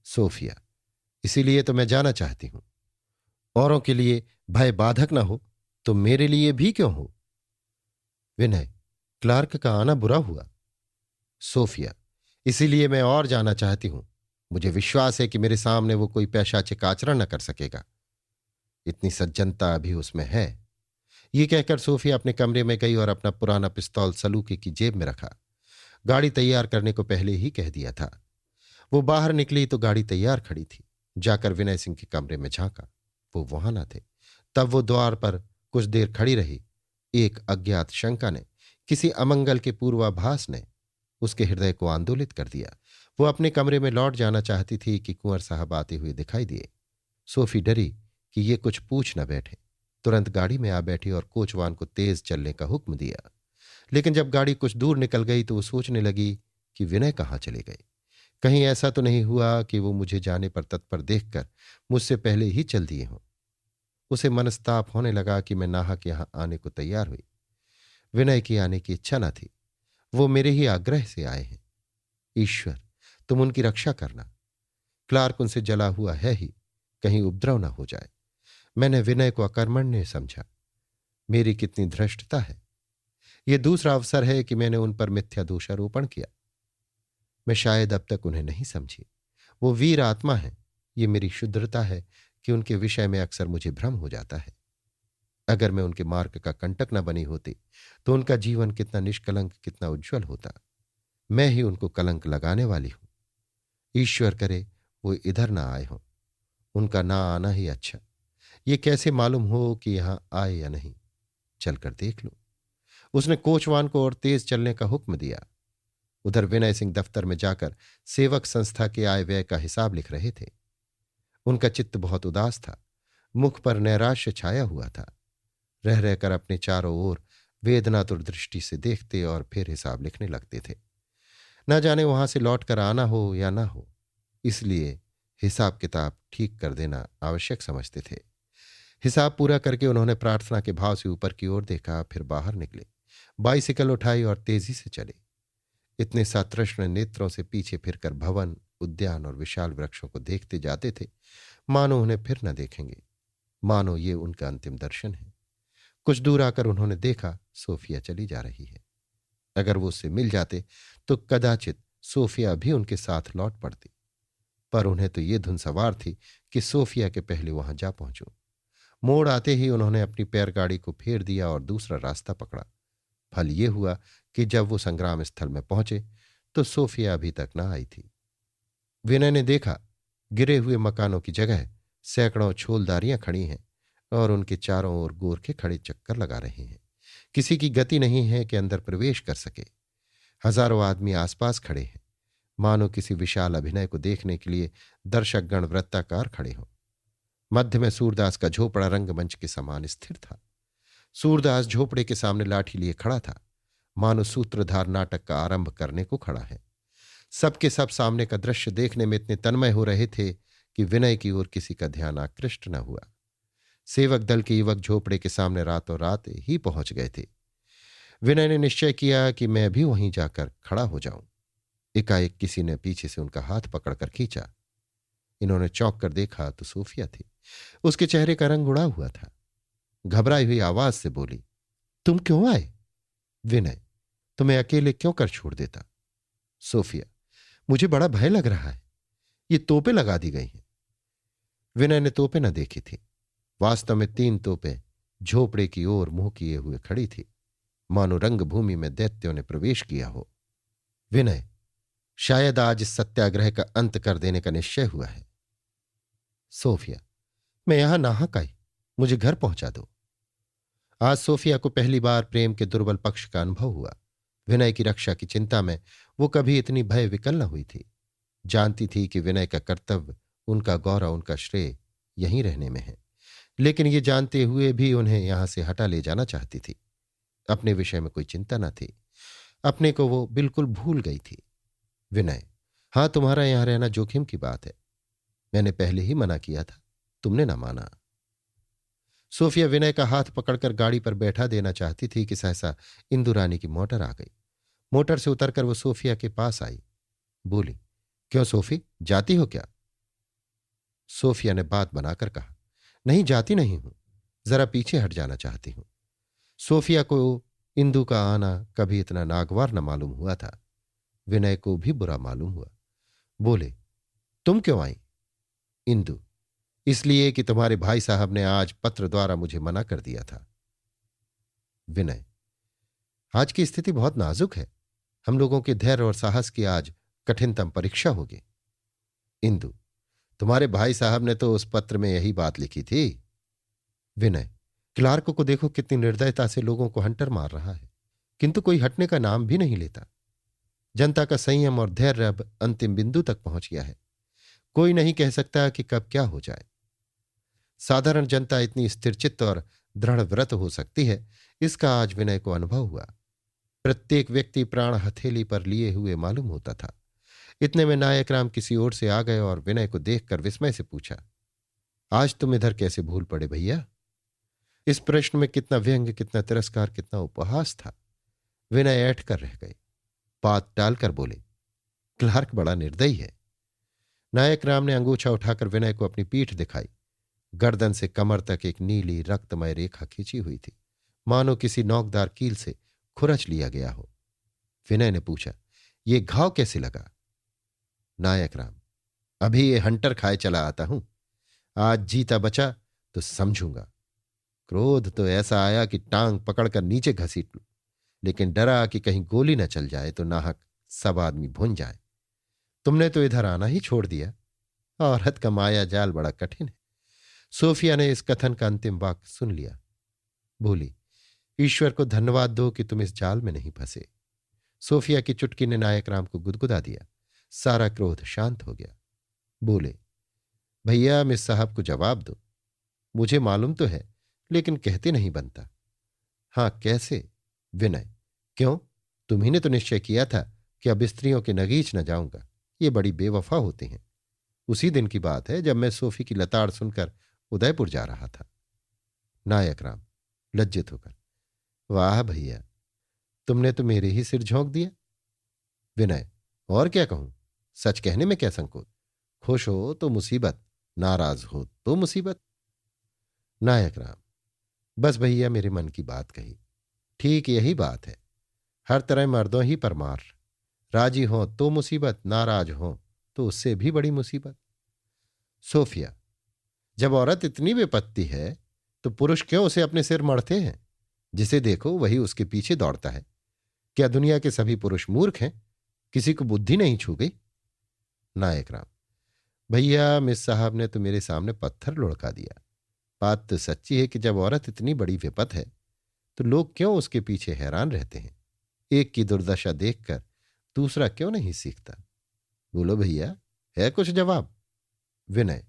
सोफिया, इसीलिए तो मैं जाना चाहती हूं। औरों के लिए भय बाधक न हो तो मेरे लिए भी क्यों हो? विनय, क्लार्क का आना बुरा हुआ। सोफिया, इसीलिए मैं और जाना चाहती हूं। मुझे विश्वास है कि मेरे सामने वो कोई पैशाचिक आचरण न कर सकेगा। इतनी सज्जनता अभी उसमें है। ये कहकर सोफिया अपने कमरे में गई और अपना पुराना पिस्तौल सलूके की जेब में रखा। गाड़ी तैयार करने को पहले ही कह दिया था। वो बाहर निकली तो गाड़ी तैयार खड़ी थी। जाकर विनय सिंह के कमरे में झांका, वो वहां न थे। तब वो द्वार पर कुछ देर खड़ी रही। एक अज्ञात शंका ने, किसी अमंगल के पूर्वाभास ने उसके हृदय को आंदोलित कर दिया। वो अपने कमरे में लौट जाना चाहती थी कि कुंवर साहब आते हुए दिखाई दिए। सोफी डरी कि ये कुछ पूछ न बैठे, तुरंत गाड़ी में आ बैठी और कोचवान को तेज चलने का हुक्म दिया। लेकिन जब गाड़ी कुछ दूर निकल गई तो वो सोचने लगी कि विनय कहाँ चले गए। कहीं ऐसा तो नहीं हुआ कि वो मुझे जाने पर तत्पर देखकर मुझसे पहले ही चल दिए हों। उसे मनस्ताप होने लगा कि मैं नाहक यहां आने को तैयार हुई। विनय की आने की इच्छा न थी, वो मेरे ही आग्रह से आए हैं। ईश्वर, तुम उनकी रक्षा करना। क्लार्क उनसे जला हुआ है ही, कहीं उपद्रव न हो जाए। मैंने विनय को अकर्मण्य समझा। मेरी कितनी धृष्टता है। यह दूसरा अवसर है कि मैंने उन पर मिथ्या दोषारोपण किया। मैं शायद अब तक उन्हें नहीं समझी। वो वीर आत्मा है। ये मेरी शुद्रता है कि उनके विषय में अक्सर मुझे भ्रम हो जाता है। अगर मैं उनके मार्ग का कंटक न बनी होती तो उनका जीवन कितना निष्कलंक, कितना उज्जवल होता। मैं ही उनको कलंक लगाने वाली हूं। ईश्वर करे वो इधर ना आए हों। उनका ना आना ही अच्छा। ये कैसे मालूम हो कि यहां आए या नहीं, चलकर देख लो। उसने कोचवान को और तेज चलने का हुक्म दिया। उधर विनय सिंह दफ्तर में जाकर सेवक संस्था के आय व्यय का हिसाब लिख रहे थे। उनका चित्त बहुत उदास था। मुख पर नैराश्य छाया हुआ था। रह रहकर अपने चारों ओर वेदनातुर दृष्टि से देखते और फिर हिसाब लिखने लगते थे। न जाने वहां से लौटकर आना हो या ना हो, इसलिए हिसाब किताब ठीक कर देना आवश्यक समझते थे। हिसाब पूरा करके उन्होंने प्रार्थना के भाव से ऊपर की ओर देखा, फिर बाहर निकले, बाइसिकल उठाई और तेजी से चले। इतने सतृष्ण नेत्रों से पीछे फिरकर भवन, उद्यान और विशाल वृक्षों को देखते जाते थे मानो उन्हें फिर न देखेंगे, मानो ये उनका अंतिम दर्शन है। कुछ दूर आकर उन्होंने देखा सोफिया चली जा रही है। अगर वो उससे मिल जाते तो कदाचित सोफिया भी उनके साथ लौट पड़ती, पर उन्हें तो ये धुन सवार थी कि सोफिया के पहले वहां जा पहुंचूं। मोड़ आते ही उन्होंने अपनी पैरगाड़ी को फेर दिया और दूसरा रास्ता पकड़ा। फल ये हुआ कि जब वो संग्राम स्थल में पहुंचे तो सोफिया अभी तक न आई थी। विनय ने देखा गिरे हुए मकानों की जगह सैकड़ों छोलदारियां खड़ी हैं और उनके चारों ओर गोरखे खड़े चक्कर लगा रहे हैं। किसी की गति नहीं है कि अंदर प्रवेश कर सके। हजारों आदमी आसपास खड़े हैं, मानो किसी विशाल अभिनय को देखने के लिए दर्शकगण वृत्ताकार खड़े हों। मध्य में सूरदास का झोपड़ा रंगमंच के समान स्थिर था। सूरदास झोपड़े के सामने लाठी लिए खड़ा था, मानो सूत्रधार नाटक का आरंभ करने को खड़ा है। सबके सब सामने का दृश्य देखने में इतने तन्मय हो रहे थे कि विनय की ओर किसी का ध्यान आकृष्ट न हुआ। सेवक दल के युवक झोपड़े के सामने रातों रात ही पहुंच गए थे। विनय ने निश्चय किया कि मैं भी वहीं जाकर खड़ा हो जाऊं। एकाएक किसी ने पीछे से उनका हाथ पकड़कर खींचा। इन्होंने चौंक कर देखा तो सोफिया थी। उसके चेहरे का रंग उड़ा हुआ था। घबराई हुई आवाज से बोली, तुम क्यों आए? विनय, तुम्हें अकेले क्यों कर छोड़ देता? सोफिया, मुझे बड़ा भय लग रहा है। ये तोपें लगा दी गई हैं। विनय ने तोपें न देखी थी। वास्तव में 3 तोपें झोपड़े की ओर मुंह किए हुए खड़ी थी, मानो रंगभूमि में दैत्यों ने प्रवेश किया हो। विनय, शायद आज इस सत्याग्रह का अंत कर देने का निश्चय हुआ है। सोफिया, मैं यहां नाहक आई, मुझे घर पहुंचा दो। आज सोफिया को पहली बार प्रेम के दुर्बल पक्ष का अनुभव हुआ। विनय की रक्षा की चिंता में वो कभी इतनी भय विकल न हुई थी। जानती थी कि विनय का कर्तव्य, उनका गौरव, उनका श्रेय यहीं रहने में है, लेकिन ये जानते हुए भी उन्हें यहां से हटा ले जाना चाहती थी। अपने विषय में कोई चिंता न थी। अपने को वो बिल्कुल भूल गई थी। विनय, हां, तुम्हारा यहां रहना जोखिम की बात है। मैंने पहले ही मना किया था, तुमने ना माना। सोफिया विनय का हाथ पकड़कर गाड़ी पर बैठा देना चाहती थी कि सहसा इंदुरानी की मोटर आ गई। मोटर से उतरकर वो सोफिया के पास आई। बोली, क्यों सोफी, जाती हो क्या? सोफिया ने बात बनाकर कहा, नहीं, जाती नहीं हूं, जरा पीछे हट जाना चाहती हूं। सोफिया को इंदु का आना कभी इतना नागवार न मालूम हुआ था। विनय को भी बुरा मालूम हुआ। बोले, तुम क्यों आई? इंदु, इसलिए कि तुम्हारे भाई साहब ने आज पत्र द्वारा मुझे मना कर दिया था। विनय, आज की स्थिति बहुत नाजुक है। हम लोगों के धैर्य और साहस की आज कठिनतम परीक्षा होगी। इंदु, तुम्हारे भाई साहब ने तो उस पत्र में यही बात लिखी थी। विनय, क्लार्क को देखो कितनी निर्दयता से लोगों को हंटर मार रहा है, किंतु कोई हटने का नाम भी नहीं लेता। जनता का संयम और धैर्य अब अंतिम बिंदु तक पहुंच गया है। कोई नहीं कह सकता कि कब क्या हो जाए। साधारण जनता इतनी स्थिरचित्त और दृढ़ व्रत हो सकती है, इसका आज विनय को अनुभव हुआ। प्रत्येक व्यक्ति प्राण हथेली पर लिए हुए मालूम होता था। इतने में नायक राम किसी ओर से आ गए और विनय को देखकर विस्मय से पूछा, आज तुम इधर कैसे भूल पड़े भैया? इस प्रश्न में कितना व्यंग्य, कितना तिरस्कार, कितना उपहास था। विनय ऐठ कर रह गए। बात टालकर बोले, क्लार्क बड़ा निर्दयी है। नायक राम ने अंगूछा उठाकर विनय को अपनी पीठ दिखाई। गर्दन से कमर तक एक नीली रक्तमय रेखा खींची हुई थी, मानो किसी नोकदार कील से खुरच लिया गया हो। विनय ने पूछा, ये घाव कैसे लगा? नायक राम, अभी ये हंटर खाए चला आता हूं। आज जीता बचा तो समझूंगा। क्रोध तो ऐसा आया कि टांग पकड़कर नीचे घसीट लूं, लेकिन डरा कि कहीं गोली न चल जाए तो नाहक सब आदमी भुन जाए। तुमने तो इधर आना ही छोड़ दिया। औरत का माया जाल बड़ा कठिन है। सोफिया ने इस कथन का अंतिम वाक्य सुन लिया। बोली, ईश्वर को धन्यवाद दो कि तुम इस जाल में नहीं फंसे। सोफिया की चुटकी ने नायक राम को गुदगुदा दिया। सारा क्रोध शांत हो गया। बोले, भैया मिस साहब को जवाब दो। मुझे मालूम तो है, लेकिन कहते नहीं बनता। हाँ, कैसे? विनय, क्यों? तुम्ही ने तो निश्चय किया था कि अब स्त्रियों के नगीच न जाऊंगा। ये बड़ी बेवफा होती हैं। उसी दिन की बात है जब मैं सोफी की लताड़ सुनकर उदयपुर जा रहा था। नायक राम लज्जित होकर, वाह भैया, तुमने तो मेरे ही सिर झोंक दिया। विनय, और क्या कहूं? सच कहने में क्या संकोच? खुश हो तो मुसीबत, नाराज हो तो मुसीबत। नायक राम, बस भैया मेरे मन की बात कही। ठीक यही बात है। हर तरह मर्दों ही पर मार। राजी हो तो मुसीबत, नाराज हो तो उससे भी बड़ी मुसीबत। सोफिया, जब औरत इतनी बेपत्ती है तो पुरुष क्यों उसे अपने सिर मढ़ते हैं? जिसे देखो वही उसके पीछे दौड़ता है। क्या दुनिया के सभी पुरुष मूर्ख हैं? किसी को बुद्धि नहीं छू गई? नायक राम, भैया मिस साहब ने तो मेरे सामने पत्थर लुढ़का दिया। बात तो सच्ची है कि जब औरत इतनी बड़ी विपत है तो लोग क्यों उसके पीछे हैरान रहते हैं? एक की दुर्दशा देखकर दूसरा क्यों नहीं सीखता? बोलो भैया, है कुछ जवाब? विनय,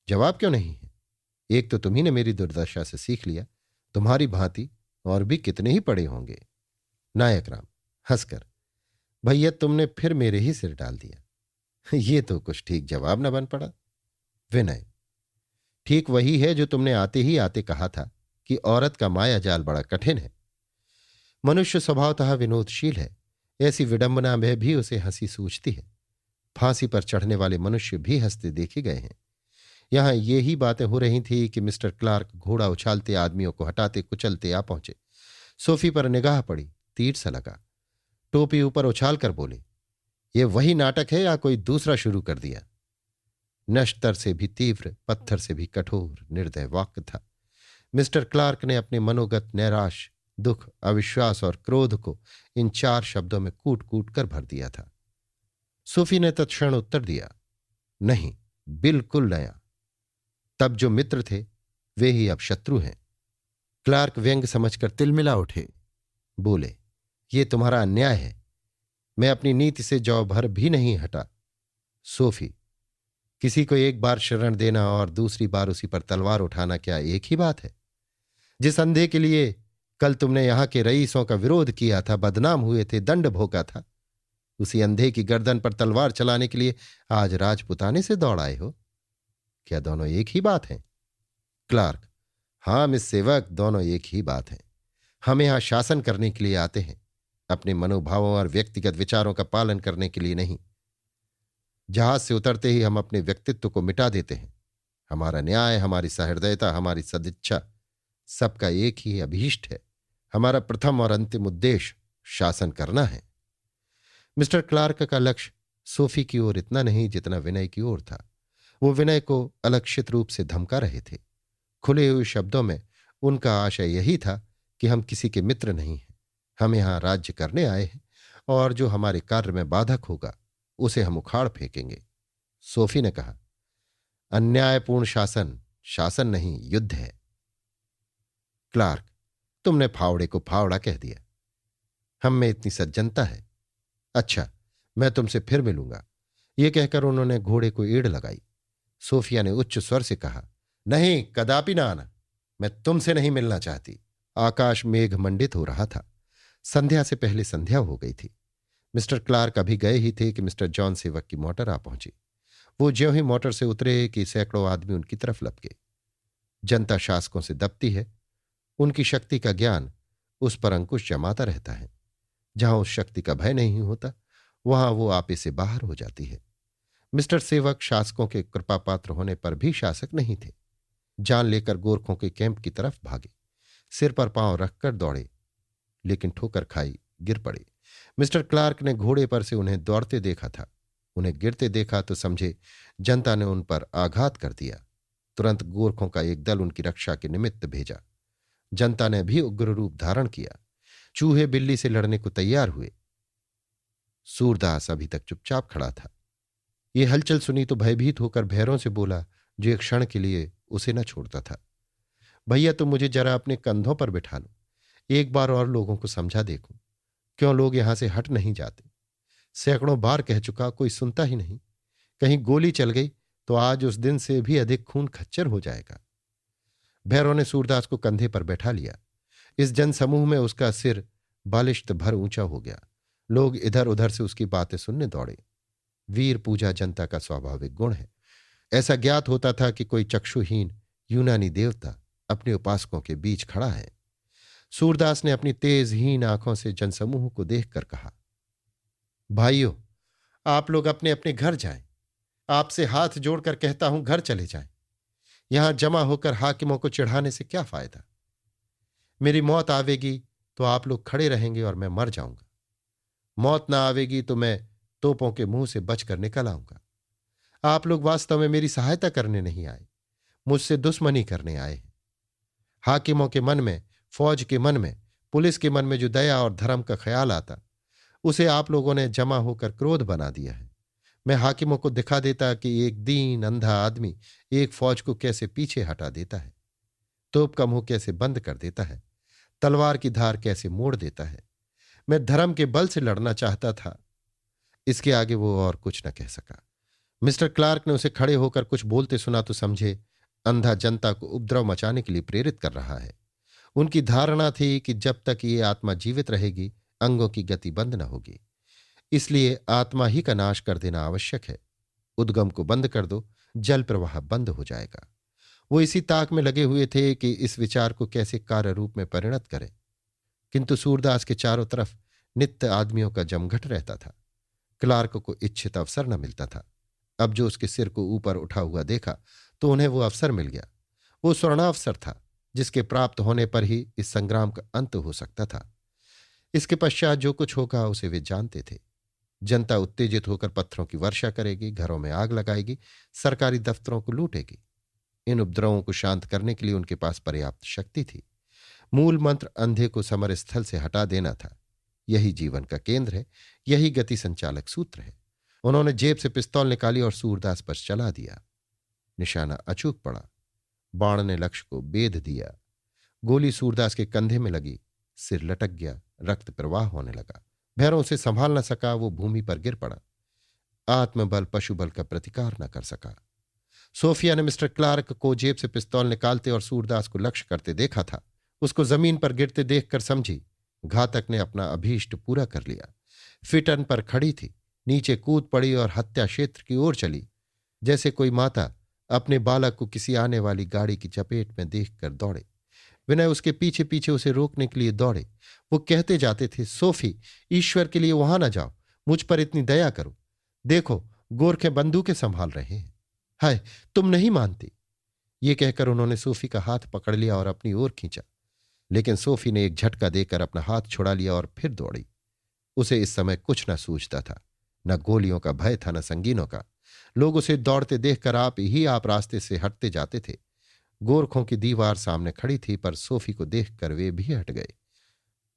जवाब क्यों नहीं है? एक तो तुम्ही ने मेरी दुर्दशा से सीख लिया, तुम्हारी भांति और भी कितने ही पड़े होंगे। नायक राम हंसकर, भैया तुमने फिर मेरे ही सिर डाल दिया। ये तो कुछ ठीक जवाब न बन पड़ा। विनय, ठीक वही है जो तुमने आते ही आते कहा था कि औरत का माया जाल बड़ा कठिन है। मनुष्य स्वभावतः विनोदशील है। ऐसी विडंबना में भी उसे हंसी सूझती है। फांसी पर चढ़ने वाले मनुष्य भी हंसते देखे गए हैं। यहां ये ही बातें हो रही थी कि मिस्टर क्लार्क घोड़ा उछालते आदमियों को हटाते कुचलते आ पहुंचे। सोफी पर निगाह पड़ी, तीर सा लगा। टोपी ऊपर उछालकर बोले, ये वही नाटक है या कोई दूसरा शुरू कर दिया? नश्तर से भी तीव्र, पत्थर से भी कठोर, निर्दय वाक्य था। मिस्टर क्लार्क ने अपने मनोगत नैराश, दुख, अविश्वास और क्रोध को इन 4 शब्दों में कूट कूट कर भर दिया था। सूफी ने तत्क्षण उत्तर दिया, नहीं, बिल्कुल नया। तब जो मित्र थे वे ही अब शत्रु हैं। क्लार्क व्यंग समझकर तिलमिला उठे। बोले, ये तुम्हारा अन्याय है। मैं अपनी नीति से जौ भर भी नहीं हटा। सोफी, किसी को एक बार शरण देना और दूसरी बार उसी पर तलवार उठाना क्या एक ही बात है? जिस अंधे के लिए कल तुमने यहां के रईसों का विरोध किया था, बदनाम हुए थे, दंड भोगा था, उसी अंधे की गर्दन पर तलवार चलाने के लिए आज राजपुताने से दौड़ आए हो। क्या दोनों एक ही बात है? क्लार्क, हां मिस सेवक, दोनों एक ही बात है। हम यहां शासन करने के लिए आते हैं, अपने मनोभावों और व्यक्तिगत विचारों का पालन करने के लिए नहीं। जहाज से उतरते ही हम अपने व्यक्तित्व को मिटा देते हैं। हमारा न्याय, हमारी सहृदयता, हमारी सदिच्छा, सबका एक ही अभीष्ट है। हमारा प्रथम और अंतिम उद्देश्य शासन करना है। मिस्टर क्लार्क का लक्ष्य सोफी की ओर इतना नहीं जितना विनय की ओर था। वो विनय को अलक्षित रूप से धमका रहे थे। खुले हुए शब्दों में उनका आशय यही था कि हम किसी के मित्र नहीं हैं, हम यहां राज्य करने आए हैं और जो हमारे कार्य में बाधक होगा उसे हम उखाड़ फेंकेंगे। सोफी ने कहा, अन्यायपूर्ण शासन शासन नहीं, युद्ध है। क्लार्क, तुमने फावड़े को फावड़ा कह दिया। हम में इतनी सज्जनता है। अच्छा, मैं तुमसे फिर मिलूंगा। ये कहकर उन्होंने घोड़े को एड़ लगाई। सोफिया ने उच्च स्वर से कहा, नहीं, कदापि ना आना, मैं तुमसे नहीं मिलना चाहती। आकाश मेघ मंडित हो रहा था। संध्या से पहले संध्या हो गई थी। मिस्टर क्लार्क अभी गए ही थे कि मिस्टर जॉन सेवक की मोटर आ पहुंची। वो ज्यों ही मोटर से उतरे कि सैकड़ों आदमी उनकी तरफ लपके। जनता शासकों से दबती है, उनकी शक्ति का ज्ञान उस पर अंकुश जमाता रहता है। जहां उस शक्ति का भय नहीं होता वहां वो आपे से बाहर हो जाती है। मिस्टर सेवक शासकों के कृपापात्र होने पर भी शासक नहीं थे। जान लेकर गोरखों के कैंप की तरफ भागे, सिर पर पांव रखकर दौड़े, लेकिन ठोकर खाई, गिर पड़े। मिस्टर क्लार्क ने घोड़े पर से उन्हें दौड़ते देखा था। उन्हें गिरते देखा तो समझे जनता ने उन पर आघात कर दिया। तुरंत गोरखों का एक दल उनकी रक्षा के निमित्त भेजा। जनता ने भी उग्र रूप धारण किया, चूहे बिल्ली से लड़ने को तैयार हुए। सूरदास अभी तक चुपचाप खड़ा था। ये हलचल सुनी तो भयभीत होकर भैरों से बोला, जो एक क्षण के लिए उसे न छोड़ता था, भैया तुम मुझे जरा अपने कंधों पर बिठा लो, एक बार और लोगों को समझा देखूं क्यों लोग यहां से हट नहीं जाते। सैकड़ों बार कह चुका, कोई सुनता ही नहीं। कहीं गोली चल गई तो आज उस दिन से भी अधिक खून खच्चर हो जाएगा। भैरों ने सूरदास को कंधे पर बैठा लिया। इस जनसमूह में उसका सिर बालिश्त भर ऊंचा हो गया। लोग इधर उधर से उसकी बातें सुनने दौड़े। वीर पूजा जनता का स्वाभाविक गुण है। ऐसा ज्ञात होता था कि कोई चक्षुहीन यूनानी देवता अपने उपासकों के बीच खड़ा है। सूरदास ने अपनी तेजहीन आंखों से जनसमूह को देखकर कहा, भाइयों, आप लोग अपने अपने घर जाएं। आपसे हाथ जोड़कर कहता हूं, घर चले जाएं। यहां जमा होकर हाकिमों को चिढ़ाने से क्या फायदा। मेरी मौत आवेगी तो आप लोग खड़े रहेंगे और मैं मर जाऊंगा। मौत ना आवेगी तो मैं तोपों के मुंह से बचकर निकल आऊंगा। आप लोग वास्तव में मेरी सहायता करने नहीं आए, मुझसे दुश्मनी करने आए हैं। हाकिमों के मन में, फौज के मन में, पुलिस के मन में जो दया और धर्म का ख्याल आता, उसे आप लोगों ने जमा होकर क्रोध बना दिया है। मैं हाकिमों को दिखा देता कि एक दीन अंधा आदमी एक फौज को कैसे पीछे हटा देता है, तोप का मुंह कैसे बंद कर देता है, तलवार की धार कैसे मोड़ देता है। मैं धर्म के बल से लड़ना चाहता था। इसके आगे वो और कुछ न कह सका। मिस्टर क्लार्क ने उसे खड़े होकर कुछ बोलते सुना तो समझे अंधा जनता को उपद्रव मचाने के लिए प्रेरित कर रहा है। उनकी धारणा थी कि जब तक ये आत्मा जीवित रहेगी अंगों की गति बंद न होगी, इसलिए आत्मा ही का नाश कर देना आवश्यक है। उद्गम को बंद कर दो, जल प्रवाह बंद हो जाएगा। वो इसी ताक में लगे हुए थे कि इस विचार को कैसे कार्य रूप में परिणत करें। किंतु सूरदास के चारों तरफ नित्य आदमियों का जमघट रहता था। क्लार्क को इच्छित अवसर न मिलता था। अब जो उसके सिर को ऊपर उठा हुआ देखा तो उन्हें वो अवसर मिल गया। वो स्वर्णावसर था जिसके प्राप्त होने पर ही इस संग्राम का अंत हो सकता था। इसके पश्चात जो कुछ होगा उसे वे जानते थे। जनता उत्तेजित होकर पत्थरों की वर्षा करेगी, घरों में आग लगाएगी, सरकारी दफ्तरों को लूटेगी। इन उपद्रवों को शांत करने के लिए उनके पास पर्याप्त शक्ति थी। मूल मंत्र अंधे को समर स्थल से हटा देना था। यही जीवन का केंद्र है, यही गति संचालक सूत्र है। उन्होंने जेब से पिस्तौल निकाली और सूरदास पर चला दिया। निशाना अचूक पड़ा। बाण ने लक्ष्य को बेध दिया। गोली सूरदास के कंधे में लगी, सिर लटक गया, रक्त प्रवाह होने लगा। भैरों उसे संभाल न सका, वो भूमि पर गिर पड़ा। आत्मबल पशुबल का प्रतिकार न कर सका। सोफिया ने मिस्टर क्लार्क को जेब से पिस्तौल निकालते और सूरदास को लक्ष्य करते देखा था। उसको जमीन पर गिरते देखकर समझी घातक ने अपना अभीष्ट पूरा कर लिया। फिटन पर खड़ी थी, नीचे कूद पड़ी और हत्या क्षेत्र की ओर चली, जैसे कोई माता अपने बालक को किसी आने वाली गाड़ी की चपेट में देखकर दौड़े। विनय उसके पीछे पीछे उसे रोकने के लिए दौड़े। वो कहते जाते थे, सोफी, ईश्वर के लिए वहां न जाओ, मुझ पर इतनी दया करो। देखो, गोरखे बंदूकें संभाल रहे हैं। हाय, तुम नहीं मानती। ये कहकर उन्होंने सोफी का हाथ पकड़ लिया और अपनी ओर खींचा, लेकिन सोफी ने एक झटका देकर अपना हाथ छुड़ा लिया और फिर दौड़ी। उसे इस समय कुछ न सूझता था। न गोलियों का भय था, न संगीनों का। लोग उसे दौड़ते देखकर आप रास्ते से हटते जाते थे। गोरखों की दीवार सामने खड़ी थी, पर सोफी को देखकर वे भी हट गए।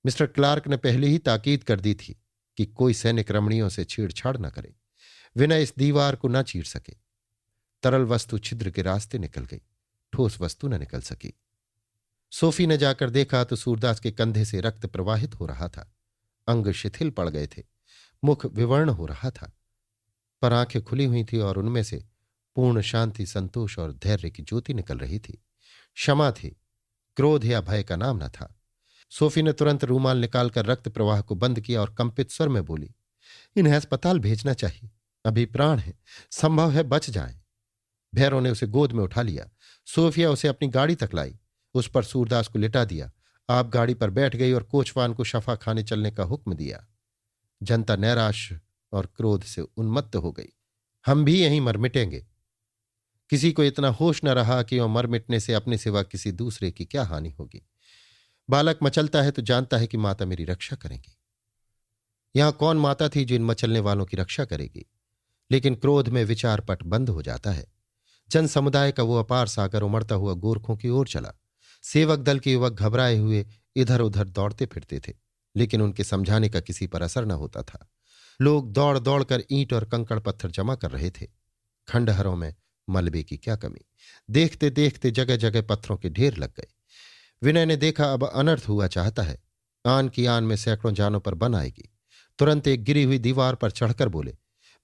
मिस्टर क्लार्क ने पहले ही ताकीद कर दी थी कि कोई सैनिक रमणियों से छेड़छाड़ न करे। विनय इस दीवार को न चीर सके। तरल वस्तु छिद्र के रास्ते निकल गई, ठोस वस्तु न निकल सकी। सोफी ने जाकर देखा तो सूरदास के कंधे से रक्त प्रवाहित हो रहा था। अंग शिथिल पड़ गए थे, मुख विवर्ण हो रहा था, पर आंखें खुली हुई थी और उनमें से पूर्ण शांति, संतोष और धैर्य की ज्योति निकल रही थी। क्षमा थी, क्रोध या भय का नाम न था। सोफी ने तुरंत रूमाल निकालकर रक्त प्रवाह को बंद किया और कंपित स्वर में बोली, इन्हें अस्पताल भेजना चाहिए, अभी प्राण है, संभव है बच जाएं। भैरव ने उसे गोद में उठा लिया। सोफिया उसे अपनी गाड़ी तक लाई, उस पर सूरदास को लिटा दिया। आप गाड़ी पर बैठ गई और कोचवान को शफा खाने चलने का हुक्म दिया। जनता नैराश और क्रोध से उन्मत्त हो गई। हम भी यहीं मर मिटेंगे। किसी को इतना होश न रहा कि वह मर मिटने से अपने सिवा किसी दूसरे की क्या हानि होगी। बालक मचलता है तो जानता है कि माता मेरी रक्षा करेंगी। यहां कौन माता थी जो इन मचलने वालों की रक्षा करेगी? लेकिन क्रोध में विचारपट बंद हो जाता है। जन समुदाय का वो अपार सागर उमड़ता हुआ गोरखों की ओर चला। सेवक दल के युवक घबराए हुए इधर उधर दौड़ते फिरते थे, लेकिन उनके समझाने का किसी पर असर न होता था। लोग दौड़ दौड़कर ईंट और कंकड़ पत्थर जमा कर रहे थे। खंडहरों में मलबे की क्या कमी। देखते देखते जगह जगह पत्थरों के ढेर लग गए। विनय ने देखा अब अनर्थ हुआ चाहता है। आन की आन में सैकड़ों जानों पर बन आएगी। तुरंत एक गिरी हुई दीवार पर चढ़कर बोले,